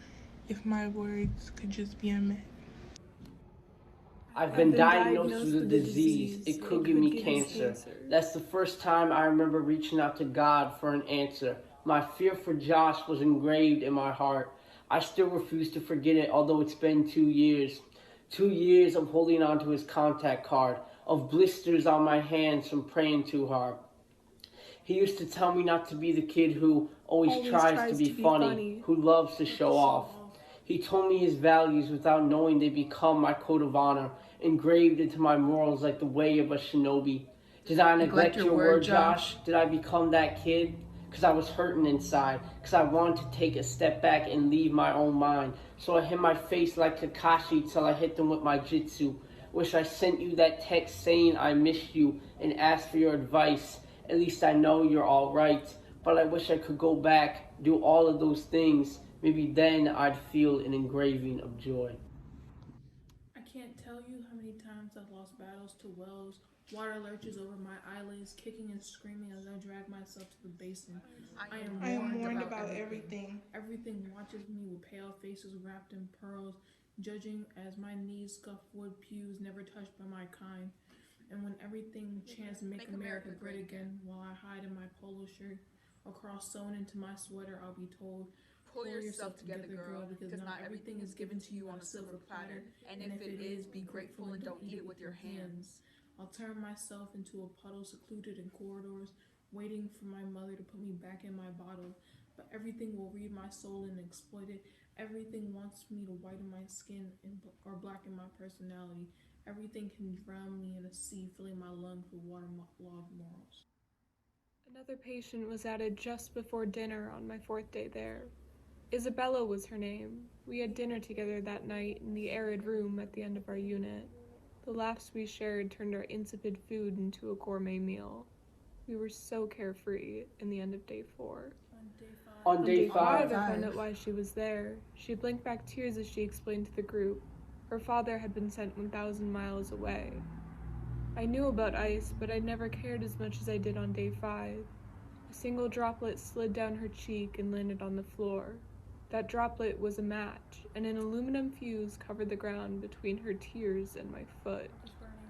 if my words could just be unmet. I've been diagnosed with a disease. It could give me cancer. That's the first time I remember reaching out to God for an answer. My fear for Josh was engraved in my heart. I still refuse to forget it, although it's been 2 years. 2 years of holding on to his contact card, of blisters on my hands from praying too hard. He used to tell me not to be the kid who always tries to be funny, who loves to show off. He told me his values without knowing they become my code of honor, engraved into my morals like the way of a shinobi. Did I neglect your word, Josh? Did I become that kid? Because I was hurting inside, because I wanted to take a step back and leave my own mind. So I hit my face like Kakashi till I hit them with my jutsu. Wish I sent you that text saying I missed you and asked for your advice. At least I know you're all right. But I wish I could go back, do all of those things. Maybe then I'd feel an engraving of joy. I can't tell you how many times I've lost battles to wells, water lurches over my eyelids, kicking and screaming as I drag myself to the basin. I am warned about everything. Everything watches me with pale faces wrapped in pearls, judging as my knees scuff wood pews never touched by my kind. And when everything chants make America great again, while I hide in my polo shirt, or cross sewn into my sweater, I'll be told, pull yourself together, girl, because not everything is given to you on a silver platter, and if it is, be grateful and don't eat it with your hands. I'll turn myself into a puddle secluded in corridors, waiting for my mother to put me back in my bottle, but everything will read my soul and exploit it. Everything wants me to whiten my skin or blacken my personality. Everything can drown me in a sea, filling my lungs with waterlogged morals. Another patient was added just before dinner on my 4th day there. Isabella was her name. We had dinner together that night in the arid room at the end of our unit. The laughs we shared turned our insipid food into a gourmet meal. We were so carefree in the end of day 4. On day 5, I found out why she was there. She blinked back tears as she explained to the group. Her father had been sent 1,000 miles away. I knew about ice, but I never cared as much as I did on day 5. A single droplet slid down her cheek and landed on the floor. That droplet was a match, and an aluminum fuse covered the ground between her tears and my foot.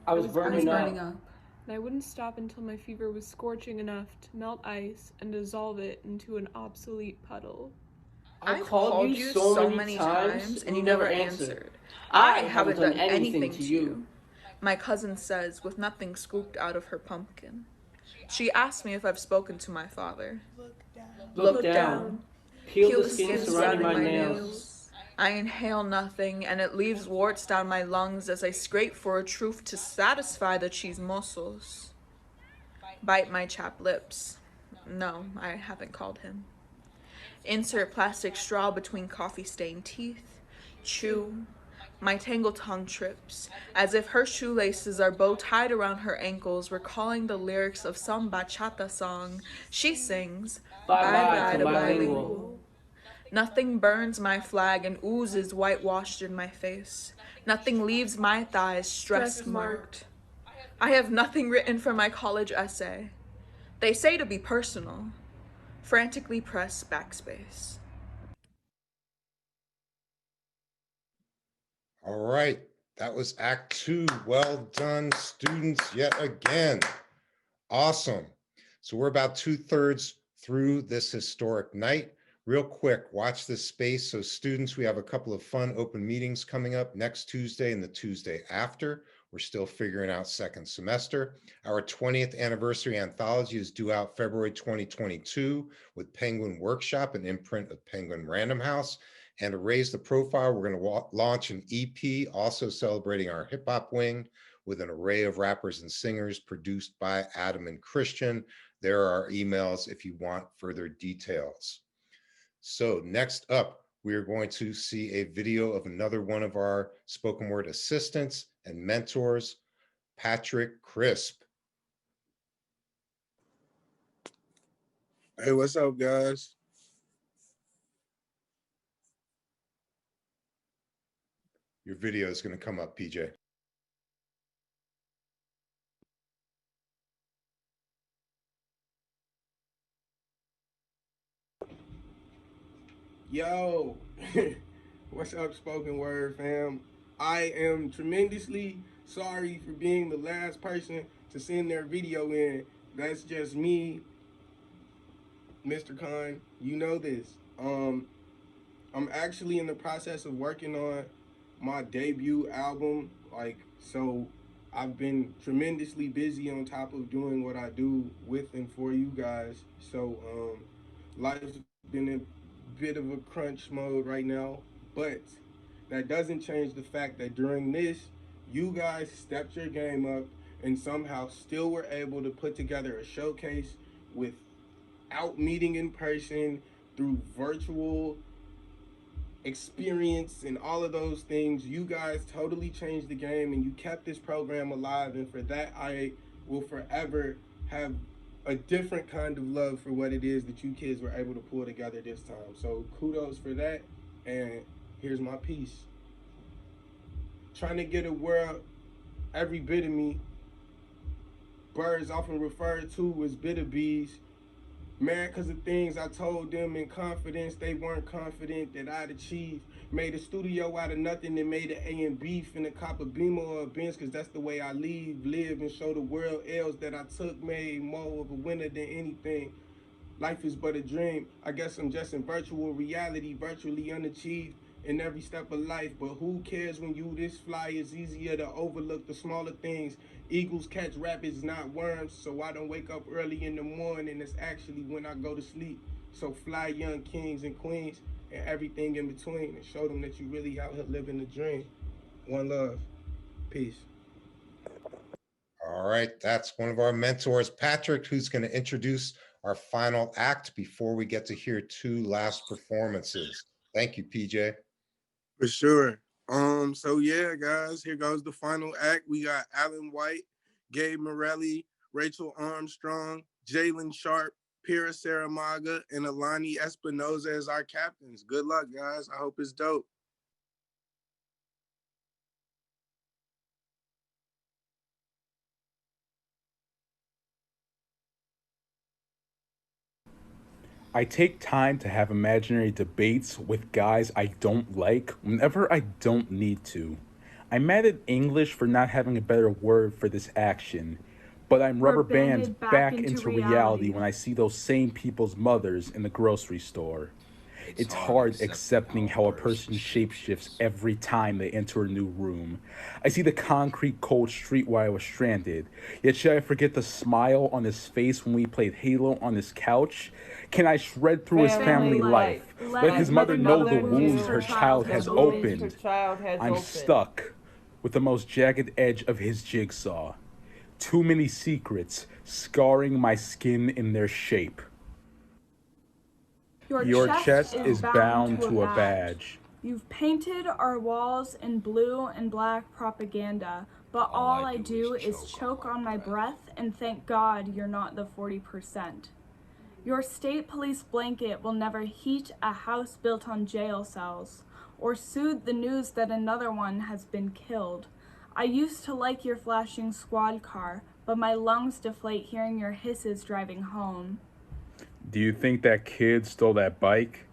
I was burning up. And I wouldn't stop until my fever was scorching enough to melt ice and dissolve it into an obsolete puddle. I called you so many times and you never answered. I haven't done anything to you. My cousin says, with nothing scooped out of her pumpkin. She asked me if I've spoken to my father. Look down. Peel the skin surrounding my nails. I inhale nothing, and it leaves warts down my lungs as I scrape for a truth to satisfy the chismosos. Bite my chapped lips. No, I haven't called him. Insert plastic straw between coffee-stained teeth. Chew. My tangled tongue trips, as if her shoelaces are bow-tied around her ankles, recalling the lyrics of some bachata song. She sings, Bye-bye to bilingual. Nothing burns my flag and oozes whitewashed in my face. Nothing leaves my thighs stress marked. I have nothing written for my college essay. They say to be personal. Frantically press backspace. All right, that was Act 2. Well done, students, yet again. Awesome. So we're about 2/3 through this historic night. Real quick, watch this space. So students, we have a couple of fun open meetings coming up next Tuesday and the Tuesday after. We're still figuring out second semester. Our 20th anniversary anthology is due out February 2022 with Penguin Workshop, an imprint of Penguin Random House. And to raise the profile, we're going to launch an EP, also celebrating our hip hop wing, with an array of rappers and singers produced by Adam and Krysten. There are emails if you want further details. So next up, we are going to see a video of another one of our spoken word assistants and mentors, Patrick Crisp. Hey, what's up, guys? Your video is going to come up, PJ. Yo, what's up, spoken word fam? I am tremendously sorry for being the last person to send their video in. That's just me, Mr. Khan. You know this. I'm actually in the process of working on my debut album. So I've been tremendously busy on top of doing what I do with and for you guys. So life's been a bit of a crunch mode right now, but that doesn't change the fact that during this, you guys stepped your game up and somehow still were able to put together a showcase without meeting in person, through virtual experience and all of those things. You guys totally changed the game and you kept this program alive, and for that I will forever have a different kind of love for what it is that you kids were able to pull together this time. So kudos for that, and here's my piece. Trying to get a world every bit of me. Birds often referred to as bitter bees. Mad because of things I told them in confidence they weren't confident that I'd achieve. Made a studio out of nothing and made an A and B, finna cop a Beamer or a Benz, cause that's the way I live and show the world L's that I took. Made more of a winner than anything. Life is but a dream. I guess I'm just in virtual reality, virtually unachieved in every step of life. But who cares when you this fly? It's easier to overlook the smaller things. Eagles catch rabbits, not worms. So I don't wake up early in the morning. It's actually when I go to sleep. So fly, young kings and queens and everything in between, and show them that you really out here living the dream. One love. Peace. All right, that's one of our mentors, Patrick, who's going to introduce our final act before we get to hear two last performances. Thank you, PJ. For sure. So yeah, guys, here goes the final act. We got Alan White, Gabe Morelli, Rachel Armstrong, Jalen Sharp, Pira Saramaga, and Alani Espinoza as our captains. Good luck, guys. I hope it's dope. I take time to have imaginary debates with guys I don't like whenever I don't need to. I'm mad at English for not having a better word for this action, but I'm rubber banded back into reality when I see those same people's mothers in the grocery store. It's hard accepting how a person shapeshifts every time they enter a new room. I see the concrete cold street where I was stranded, yet should I forget the smile on his face when we played Halo on his couch? Can I shred through his family life? Let his mother know the wounds her child has opened. I'm stuck with the most jagged edge of his jigsaw. Too many secrets scarring my skin in their shape. Your chest is bound to a badge. You've painted our walls in blue and black propaganda, but all I do is choke on my breath and thank God you're not the 40%. Your state police blanket will never heat a house built on jail cells, or soothe the news that another one has been killed. I used to like your flashing squad car, but my lungs deflate hearing your hisses driving home. Do you think that kid stole that bike?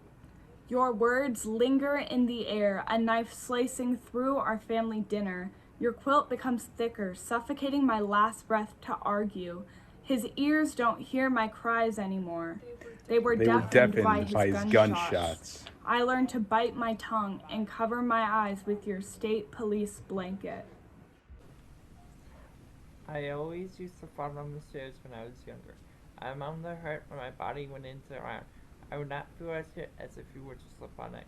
Your words linger in the air, a knife slicing through our family dinner. Your quilt becomes thicker, suffocating my last breath to argue. His ears don't hear my cries anymore. They were deafened by his gunshots. I learned to bite my tongue and cover my eyes with your state police blanket. I always used to fall down the stairs when I was younger. My mom that hurt when my body went into the ground. I would not feel as hit as if you were to slip on ice.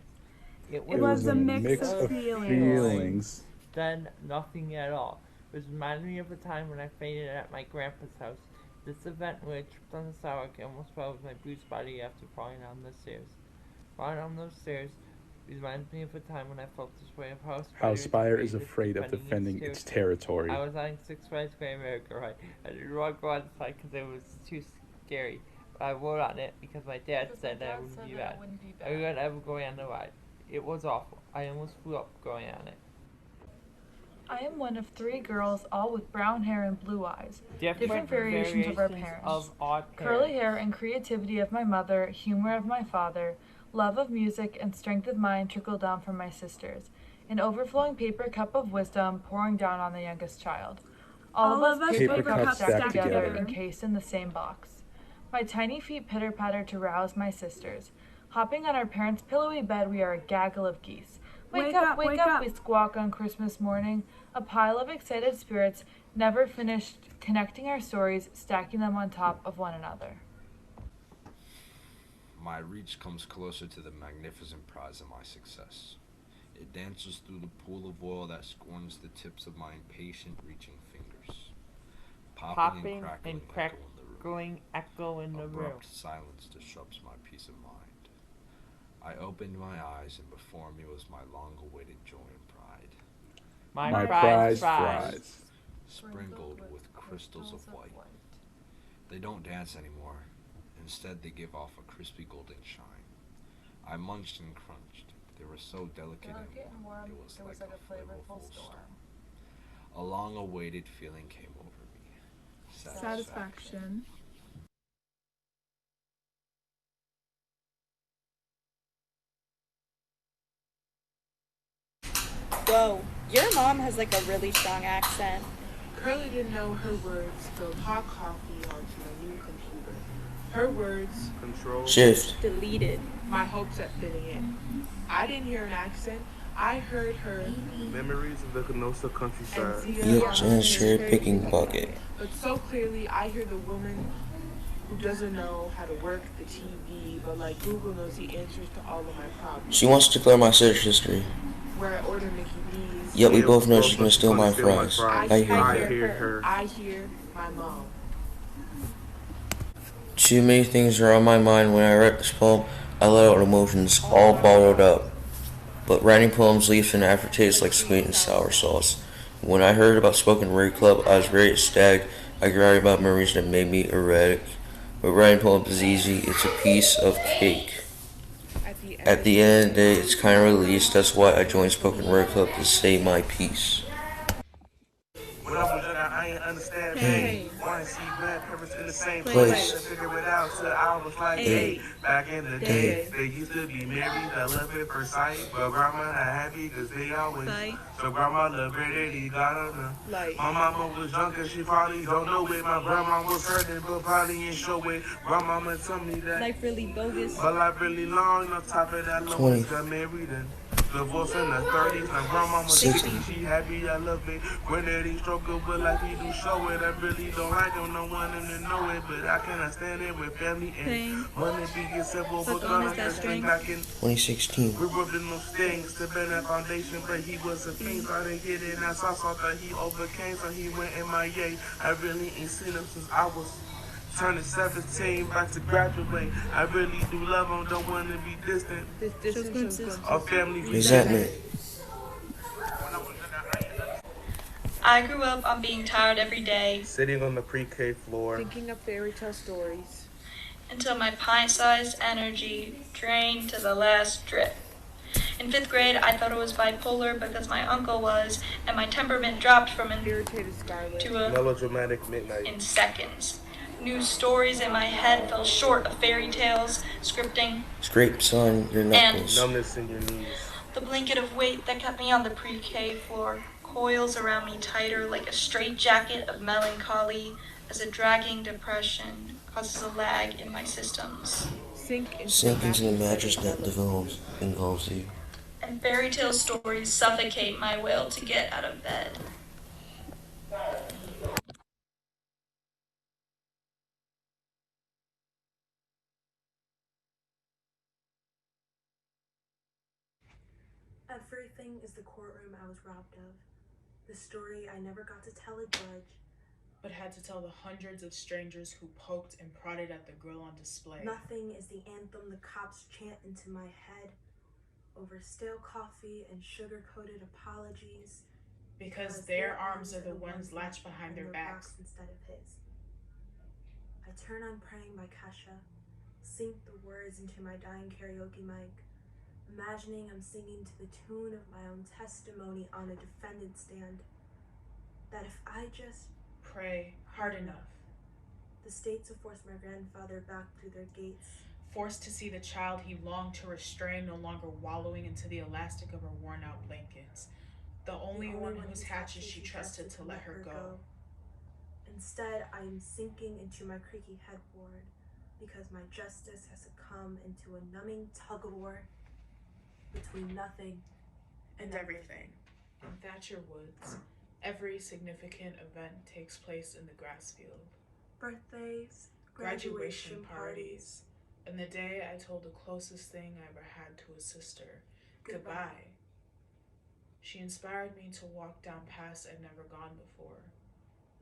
It was a mix of feelings. Then nothing at all. It reminded me of a time when I fainted at my grandpa's house. This event where I tripped on the sidewalk and almost fell with my bruised body after falling down the stairs. Falling down those stairs reminds me of a time when I felt this way of how Spire is afraid of defending its territory. I was on Six Flags Great America ride. I didn't want to go on the side because it was too scary. But I rode on it because my dad said that it wouldn't be bad. I regret ever going on the ride. It was awful. I almost flew up going on it. I am one of 3 girls, all with brown hair and blue eyes. Different variations of our parents. Curly hair and creativity of my mother, humor of my father, love of music, and strength of mind trickle down from my sisters. An overflowing paper cup of wisdom pouring down on the youngest child. All of us paper cups stacked together, encased in the same box. My tiny feet pitter-patter to rouse my sisters. Hopping on our parents' pillowy bed, we are a gaggle of geese. Wake up, wake up, we squawk on Christmas morning. A pile of excited spirits, never finished connecting our stories, stacking them on top of one another. My reach comes closer to the magnificent prize of my success. It dances through the pool of oil that scorns the tips of my impatient reaching fingers. Popping and crackling echo in the room. Abrupt silence disrupts my peace of mind. I opened my eyes, and before me was my long-awaited joy and pride. My prize fries, sprinkled with crystals of white. They don't dance anymore. Instead, they give off a crispy golden shine. I munched and crunched. They were so delicate and warm. It was like a flavorful storm. A long-awaited feeling came over me. Satisfaction. Whoa, your mom has like a really strong accent. Curly didn't know her words spilled hot coffee onto my new computer. Her words, Control, Shift, deleted. My hopes at fitting in. I didn't hear an accent. I heard her Memories of the Kenosha countryside. And cherry-picking bucket. But so clearly, I hear the woman who doesn't know how to work the TV, but like Google knows the answers to all of my problems. She wants to clear my search history. Where I order Mickey D's. Yet we both know she's gonna steal my fries. I hear her. I hear my mom. Too many things are on my mind when I write this poem. I let out emotions, all bottled up. But writing poems leaves an aftertaste like sweet and sour sauce. When I heard about Spoken Word Club, I was very ecstatic. I could write about memories that made me erratic. But writing poems is easy. It's a piece of cake. At the end of the day, it's kind of released. That's why I joined Spoken Word Club, to say my piece. When I was young, I ain't understand pain. Wanna see grandparents in the same Place. To figure it out, so I was like, hey, back in the day, they used to be married, I love at first sight. But grandma not happy, cause they always so grandma the granddaddy got on her. My mama was drunk and she probably don't know it. My grandma was hurting, but probably ain't show it. Grandmama told me that Life really bogus. but life really long, on top of that, Lois got married and divorced in the 30s. My grandmama 60, she happy, I love it. Granddaddy stroke it, but like he do show it. I really don't like him, no one in to know it. But I cannot stand it with family and money be simple, but gonna just think I can. 2016. We were in those things to build that foundation, but he was a fiend, so I didn't get it. And I saw that he overcame, so he went MIA. I really ain't seen him since I was turning 17, back to graduate. I really do love him, don't want to be distant. Our family Resentment. I grew up on being tired every day. Sitting on the pre-K floor. Thinking of fairy tale stories. until my pint-sized energy drained to the last drip. In 5th grade, I thought it was bipolar because my uncle was, and my temperament dropped from an irritated Scarlet to a melodramatic midnight in seconds. New stories in my head fell short of fairy tales, scripting, Scrapes on your knuckles. numbness in your knees. the blanket of weight that kept me on the pre-K floor coils around me tighter like a straitjacket of melancholy as a dragging depression causes a lag in my systems. Sink into the mattress that engulfs you. And fairy tale stories suffocate my will to get out of bed. Everything is the courtroom I was robbed of. The story I never got to tell a judge, but had to tell the hundreds of strangers who poked and prodded at the grill on display. Nothing is the anthem the cops chant into my head over stale coffee and sugar-coated apologies. Because their arms are the ones latched behind their backs instead of his. I turn on Praying by Kesha, sync the words into my dying karaoke mic, imagining I'm singing to the tune of my own testimony on a defendant stand. That if I just pray hard enough, the states will force my grandfather back through their gates. Forced to see the child he longed to restrain no longer wallowing into the elastic of her worn-out blankets. The only one whose hatches she trusted to let her go. Instead, I am sinking into my creaky headboard because my justice has succumbed into a numbing tug-of-war between nothing and everything. In Thatcher Woods, every significant event takes place in the grass field. Birthdays, graduation parties, and the day I told the closest thing I ever had to a sister, goodbye. She inspired me to walk down paths I'd never gone before,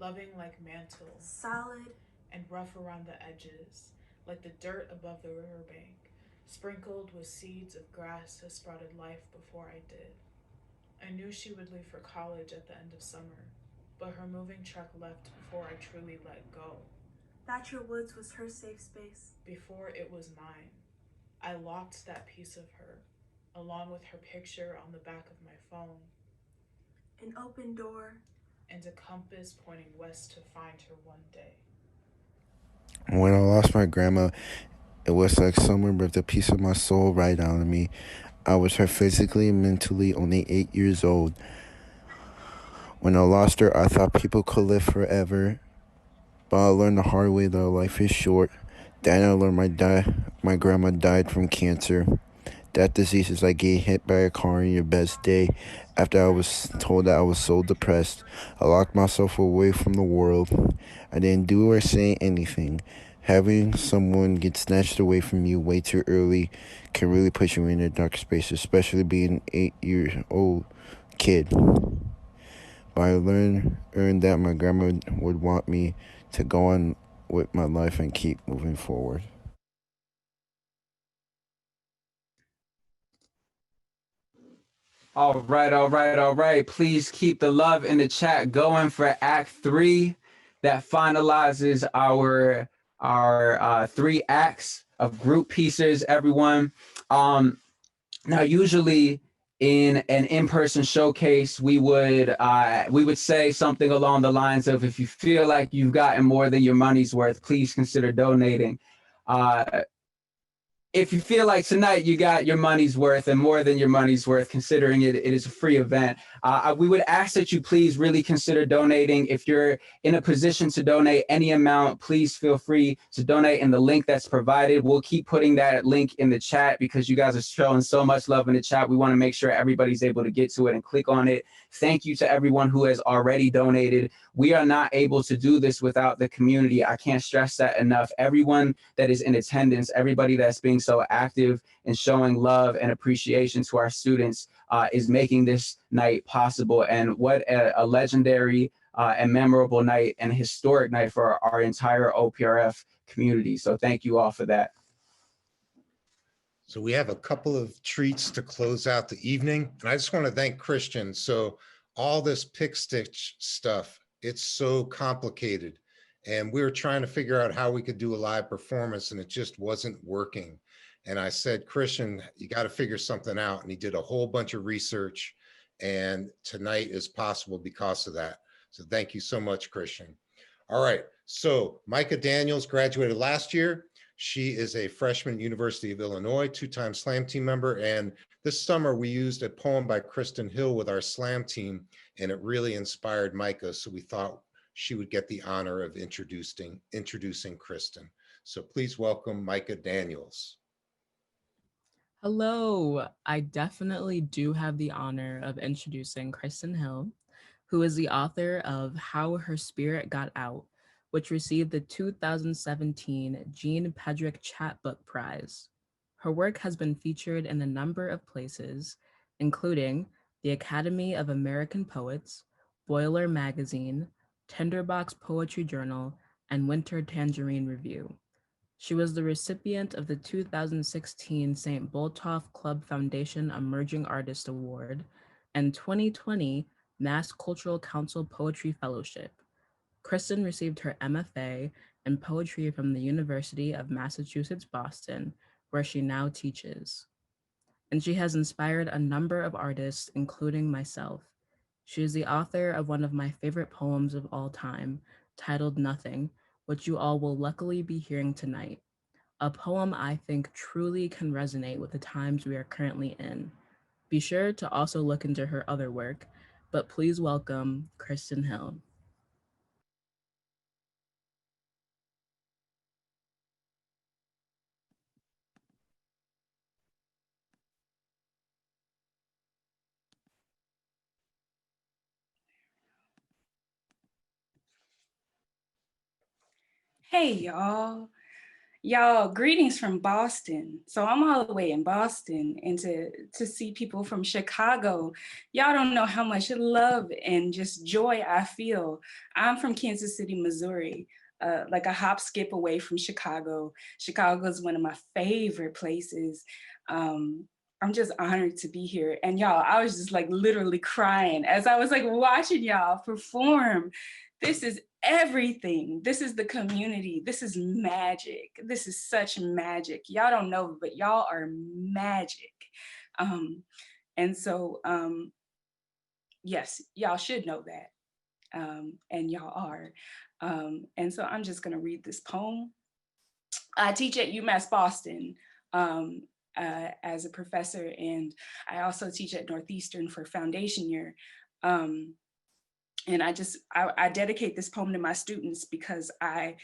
loving like mantle, solid and rough around the edges, like the dirt above the riverbank, sprinkled with seeds of grass that sprouted life before I did. I knew she would leave for college at the end of summer, but her moving truck left before I truly let go. Thatcher Woods was her safe space. Before it was mine. I locked that piece of her, along with her picture on the back of my phone. An open door. And a compass pointing west to find her one day. When I lost my grandma, it was like someone ripped a piece of my soul right out of me. I was her physically and mentally, only 8 years old. When I lost her, I thought people could live forever. But I learned the hard way that life is short. Then I learned my grandma died from cancer. That disease is like getting hit by a car on your best day. After I was told that I was so depressed, I locked myself away from the world. I didn't do or say anything. Having someone get snatched away from you way too early can really put you in a dark space, especially being an 8-year-old kid. But I learned that my grandma would want me to go on with my life and keep moving forward. All right. Please keep the love in the chat going for Act 3. That finalizes our 3 acts of group pieces, everyone. Now, usually in an in-person showcase, we would say something along the lines of, if you feel like you've gotten more than your money's worth, please consider donating. If you feel like tonight you got your money's worth and more than your money's worth, considering it is a free event, we would ask that you please really consider donating. If you're in a position to donate any amount, please feel free to donate in the link that's provided. We'll keep putting that link in the chat because you guys are showing so much love in the chat. We want to make sure everybody's able to get to it and click on it. Thank you to everyone who has already donated. We are not able to do this without the community. I can't stress that enough. Everyone that is in attendance, everybody that's being so active and showing love and appreciation to our students is making this night possible. And what a legendary and memorable night and historic night for our entire OPRF community. So thank you all for that. So we have a couple of treats to close out the evening. And I just want to thank Krysten. So all this pick stitch stuff, it's so complicated. and we were trying to figure out how we could do a live performance, and it just wasn't working. And I said, Christian, you got to figure something out. And he did a whole bunch of research, and tonight is possible because of that. So thank you so much, Christian. All right, so Micah Daniels graduated last year. She is a freshman at University of Illinois, two-time slam team member. And this summer we used a poem by Krysten Hill with our slam team, and it really inspired Micah. So we thought she would get the honor of introducing Krysten. So please welcome Micah Daniels. Hello, I definitely do have the honor of introducing Krysten Hill, who is the author of How Her Spirit Got Out, which received the 2017 Jean Pedrick Chatbook Prize. Her work has been featured in a number of places, including the Academy of American Poets, Boiler Magazine, Tinderbox Poetry Journal, and Winter Tangerine Review. She was the recipient of the 2016 St. Botolph Club Foundation Emerging Artist Award and 2020 Mass Cultural Council Poetry Fellowship. Krysten received her MFA in poetry from the University of Massachusetts, Boston, where she now teaches. And she has inspired a number of artists, including myself. She is the author of one of my favorite poems of all time, titled Nothing, which you all will luckily be hearing tonight. A poem I think truly can resonate with the times we are currently in. Be sure to also look into her other work, but please welcome Krysten Hill. Hey, y'all. Y'all, greetings from Boston. So I'm all the way in Boston, and to see people from Chicago, y'all don't know how much love and just joy I feel. I'm from Kansas City, Missouri, like a hop skip away from Chicago. Chicago is one of my favorite places. I'm just honored to be here. And y'all, I was just like literally crying as I was like watching y'all perform. This is everything. This is the community. This is magic. This is such magic. Y'all don't know, but y'all are magic. And so, yes, y'all should know that. And y'all are. And so I'm just gonna read this poem. I teach at UMass Boston as a professor, and I also teach at Northeastern for foundation year. And I dedicate this poem to my students because I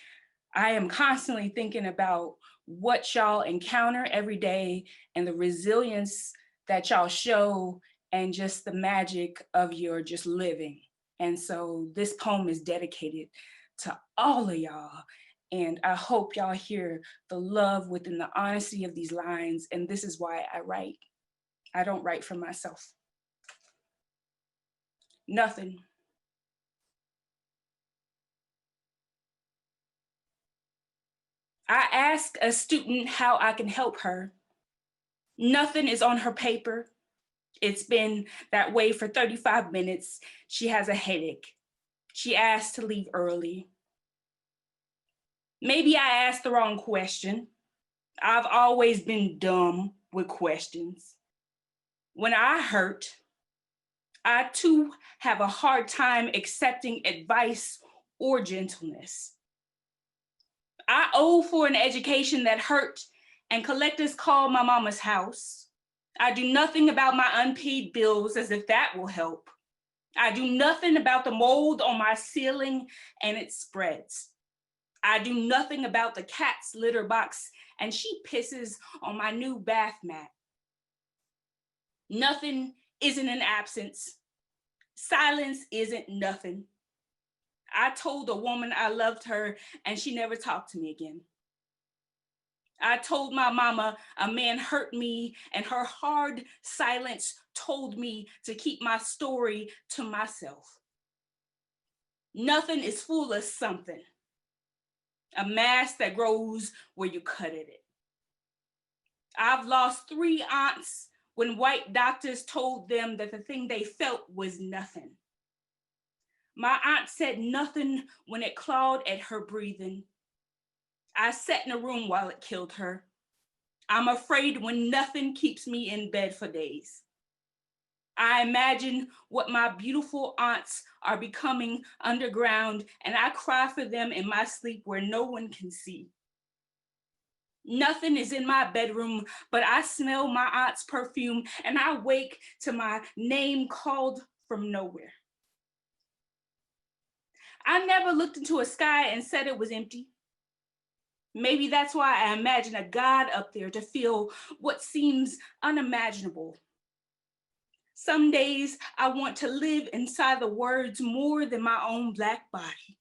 am constantly thinking about what y'all encounter every day and the resilience that y'all show and just the magic of your just living. And so this poem is dedicated to all of y'all. And I hope y'all hear the love within the honesty of these lines. And this is why I write. I don't write for myself. Nothing. I ask a student how I can help her. Nothing is on her paper. It's been that way for 35 minutes. She has a headache. She asked to leave early. Maybe I asked the wrong question. I've always been dumb with questions. When I hurt, I too have a hard time accepting advice or gentleness. I owe for an education that hurt, and collectors call my mama's house. I do nothing about my unpaid bills as if that will help. I do nothing about the mold on my ceiling and it spreads. I do nothing about the cat's litter box and she pisses on my new bath mat. Nothing isn't an absence. Silence isn't nothing. I told a woman I loved her and she never talked to me again. I told my mama a man hurt me and her hard silence told me to keep my story to myself. Nothing is full of something. A mask that grows where you cut at it. I've lost 3 aunts when white doctors told them that the thing they felt was nothing. My aunt said nothing when it clawed at her breathing. I sat in a room while it killed her. I'm afraid when nothing keeps me in bed for days. I imagine what my beautiful aunts are becoming underground, and I cry for them in my sleep where no one can see. Nothing is in my bedroom, but I smell my aunt's perfume, and I wake to my name called from nowhere. I never looked into a sky and said it was empty. Maybe that's why I imagine a God up there to feel what seems unimaginable. Some days I want to live inside the words more than my own Black body.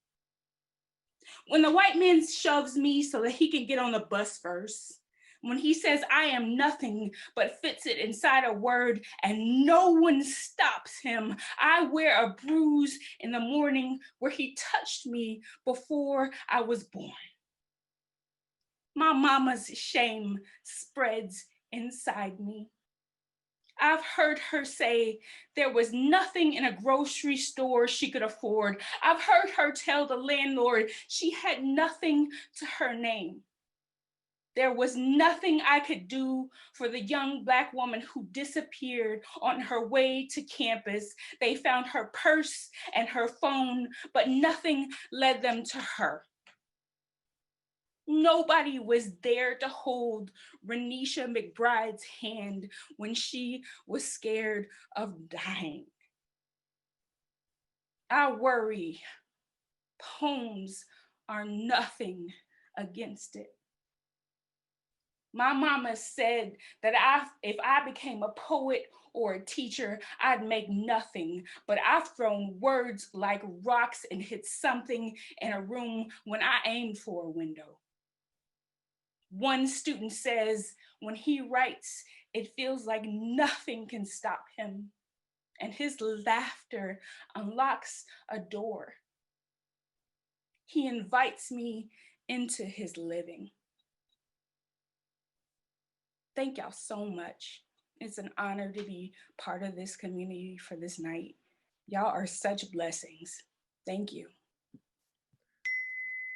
When the white man shoves me so that he can get on the bus first, when he says I am nothing but fits it inside a word and no one stops him, I wear a bruise in the morning where he touched me before I was born. My mama's shame spreads inside me. I've heard her say there was nothing in a grocery store she could afford. I've heard her tell the landlord she had nothing to her name. There was nothing I could do for the young Black woman who disappeared on her way to campus. They found her purse and her phone, but nothing led them to her. Nobody was there to hold Renisha McBride's hand when she was scared of dying. I worry poems are nothing against it. My mama said that if I became a poet or a teacher, I'd make nothing, but I've thrown words like rocks and hit something in a room when I aimed for a window. One student says when he writes, it feels like nothing can stop him, and his laughter unlocks a door. He invites me into his living. Thank y'all so much. It's an honor to be part of this community for this night. Y'all are such blessings. Thank you.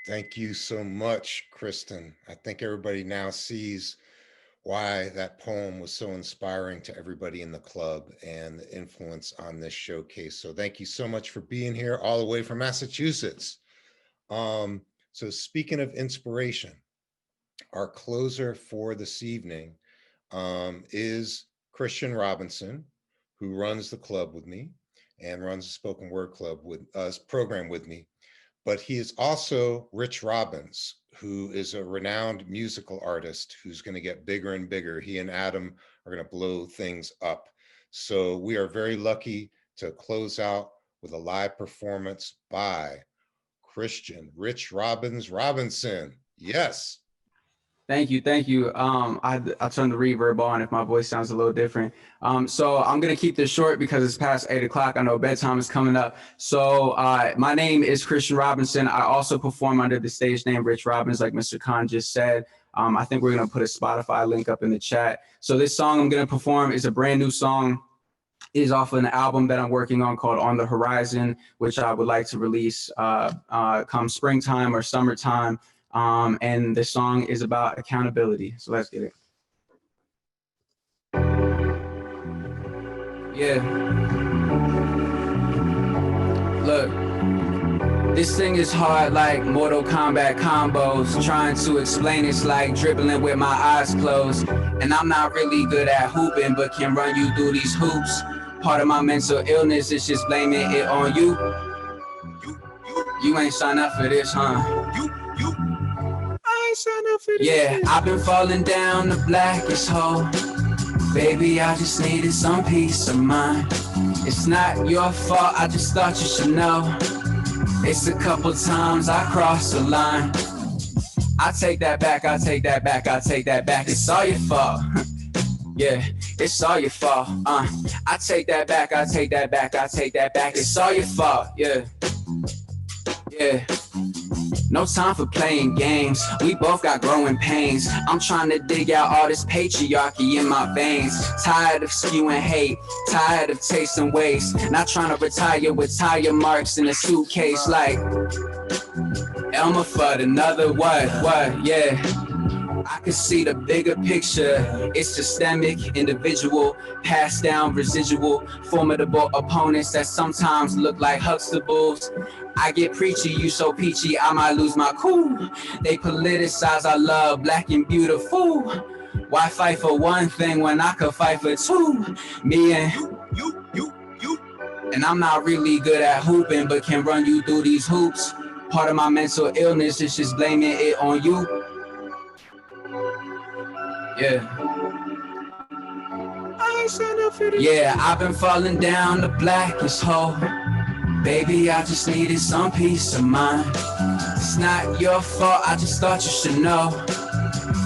Thank you so much, Krysten. I think everybody now sees why that poem was so inspiring to everybody in the club and the influence on this showcase. So thank you so much for being here all the way from Massachusetts. So speaking of inspiration, our closer for this evening is Christian Robinson, who runs the club with me and runs the spoken word club with us program with me. But he is also Rich Robbins, who is a renowned musical artist who's going to get bigger and bigger. He and Adam are going to blow things up. So we are very lucky to close out with a live performance by Christian Rich Robbins Robinson. Yes. Thank you, thank you. I'll turn the reverb on if my voice sounds a little different. So I'm gonna keep this short because it's past 8 o'clock. I know bedtime is coming up. So my name is Christian Robinson. I also perform under the stage name Rich Robbins, like Mr. Khan just said. I think we're gonna put a Spotify link up in the chat. So this song I'm gonna perform is a brand new song. It is off of an album that I'm working on called On the Horizon, which I would like to release come springtime or summertime. And the song is about accountability. So let's get it. Yeah. Look, this thing is hard like Mortal Kombat combos. Trying to explain it's like dribbling with my eyes closed. And I'm not really good at hooping, but can run you through these hoops. Part of my mental illness is just blaming it on you. You ain't signed up for this, huh? Yeah, I've been falling down the blackest hole. Baby, I just needed some peace of mind. It's not your fault, I just thought you should know. It's a couple times I crossed the line. I take that back, I take that back, I take that back. It's all your fault. Yeah, it's all your fault. I take that back, I take that back, I take that back. It's all your fault. Yeah. Yeah. No time for playing games. We both got growing pains. I'm trying to dig out all this patriarchy in my veins. Tired of skewing hate, tired of tasting waste. Not trying to retire with tire marks in a suitcase like Elmer Fudd, another what, yeah. I can see the bigger picture. It's systemic, individual, passed down, residual, formidable opponents that sometimes look like Huxtables. I get preachy, you so peachy, I might lose my cool. They politicize our love, black and beautiful. Why fight for one thing when I could fight for two? Me and you. And I'm not really good at hooping, but can run you through these hoops. Part of my mental illness is just blaming it on you. Yeah, I've been falling down the blackest hole. Baby, I just needed some peace of mind. It's not your fault, I just thought you should know.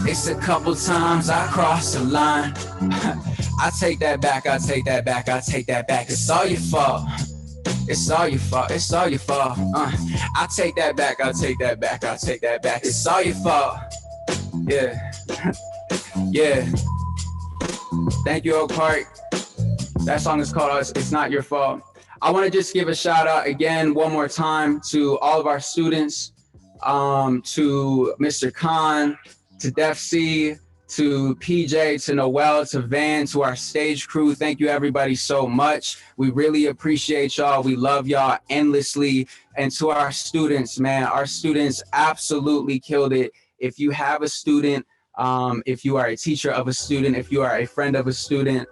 It's a couple times I crossed the line. I take that back, I take that back, I take that back. It's all your fault. It's all your fault, it's all your fault. I take that back, I take that back, I take that back. It's all your fault. Yeah. Yeah. Thank you, Oak Park. That song is called It's Not Your Fault. I want to just give a shout out again, one more time, to all of our students, to Mr. Khan, to DEFCEE, to PJ, to Noel, to Van, to our stage crew. Thank you everybody so much. We really appreciate y'all. We love y'all endlessly. And to our students, man, our students absolutely killed it. If you have a student, if you are a teacher of a student, if you are a friend of a student,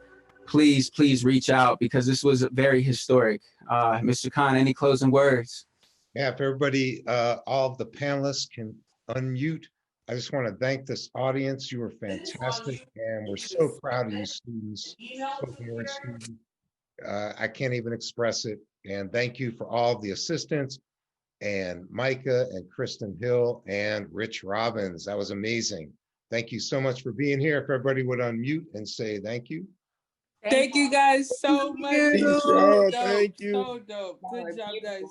please reach out because this was very historic. Mr. Khan, any closing words? Yeah, if everybody, all of the panelists can unmute. I just want to thank this audience. You were fantastic, and we're so proud of you students, spoken word students. I can't even express it. And thank you for all of the assistants and Micah and Krysten Hill and Rich Robbins. That was amazing. Thank you so much for being here. If everybody would unmute and say thank you. Thank you guys so much. Thank you. So dope. Good job, guys.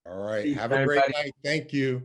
All right. Have a great night. Thank you.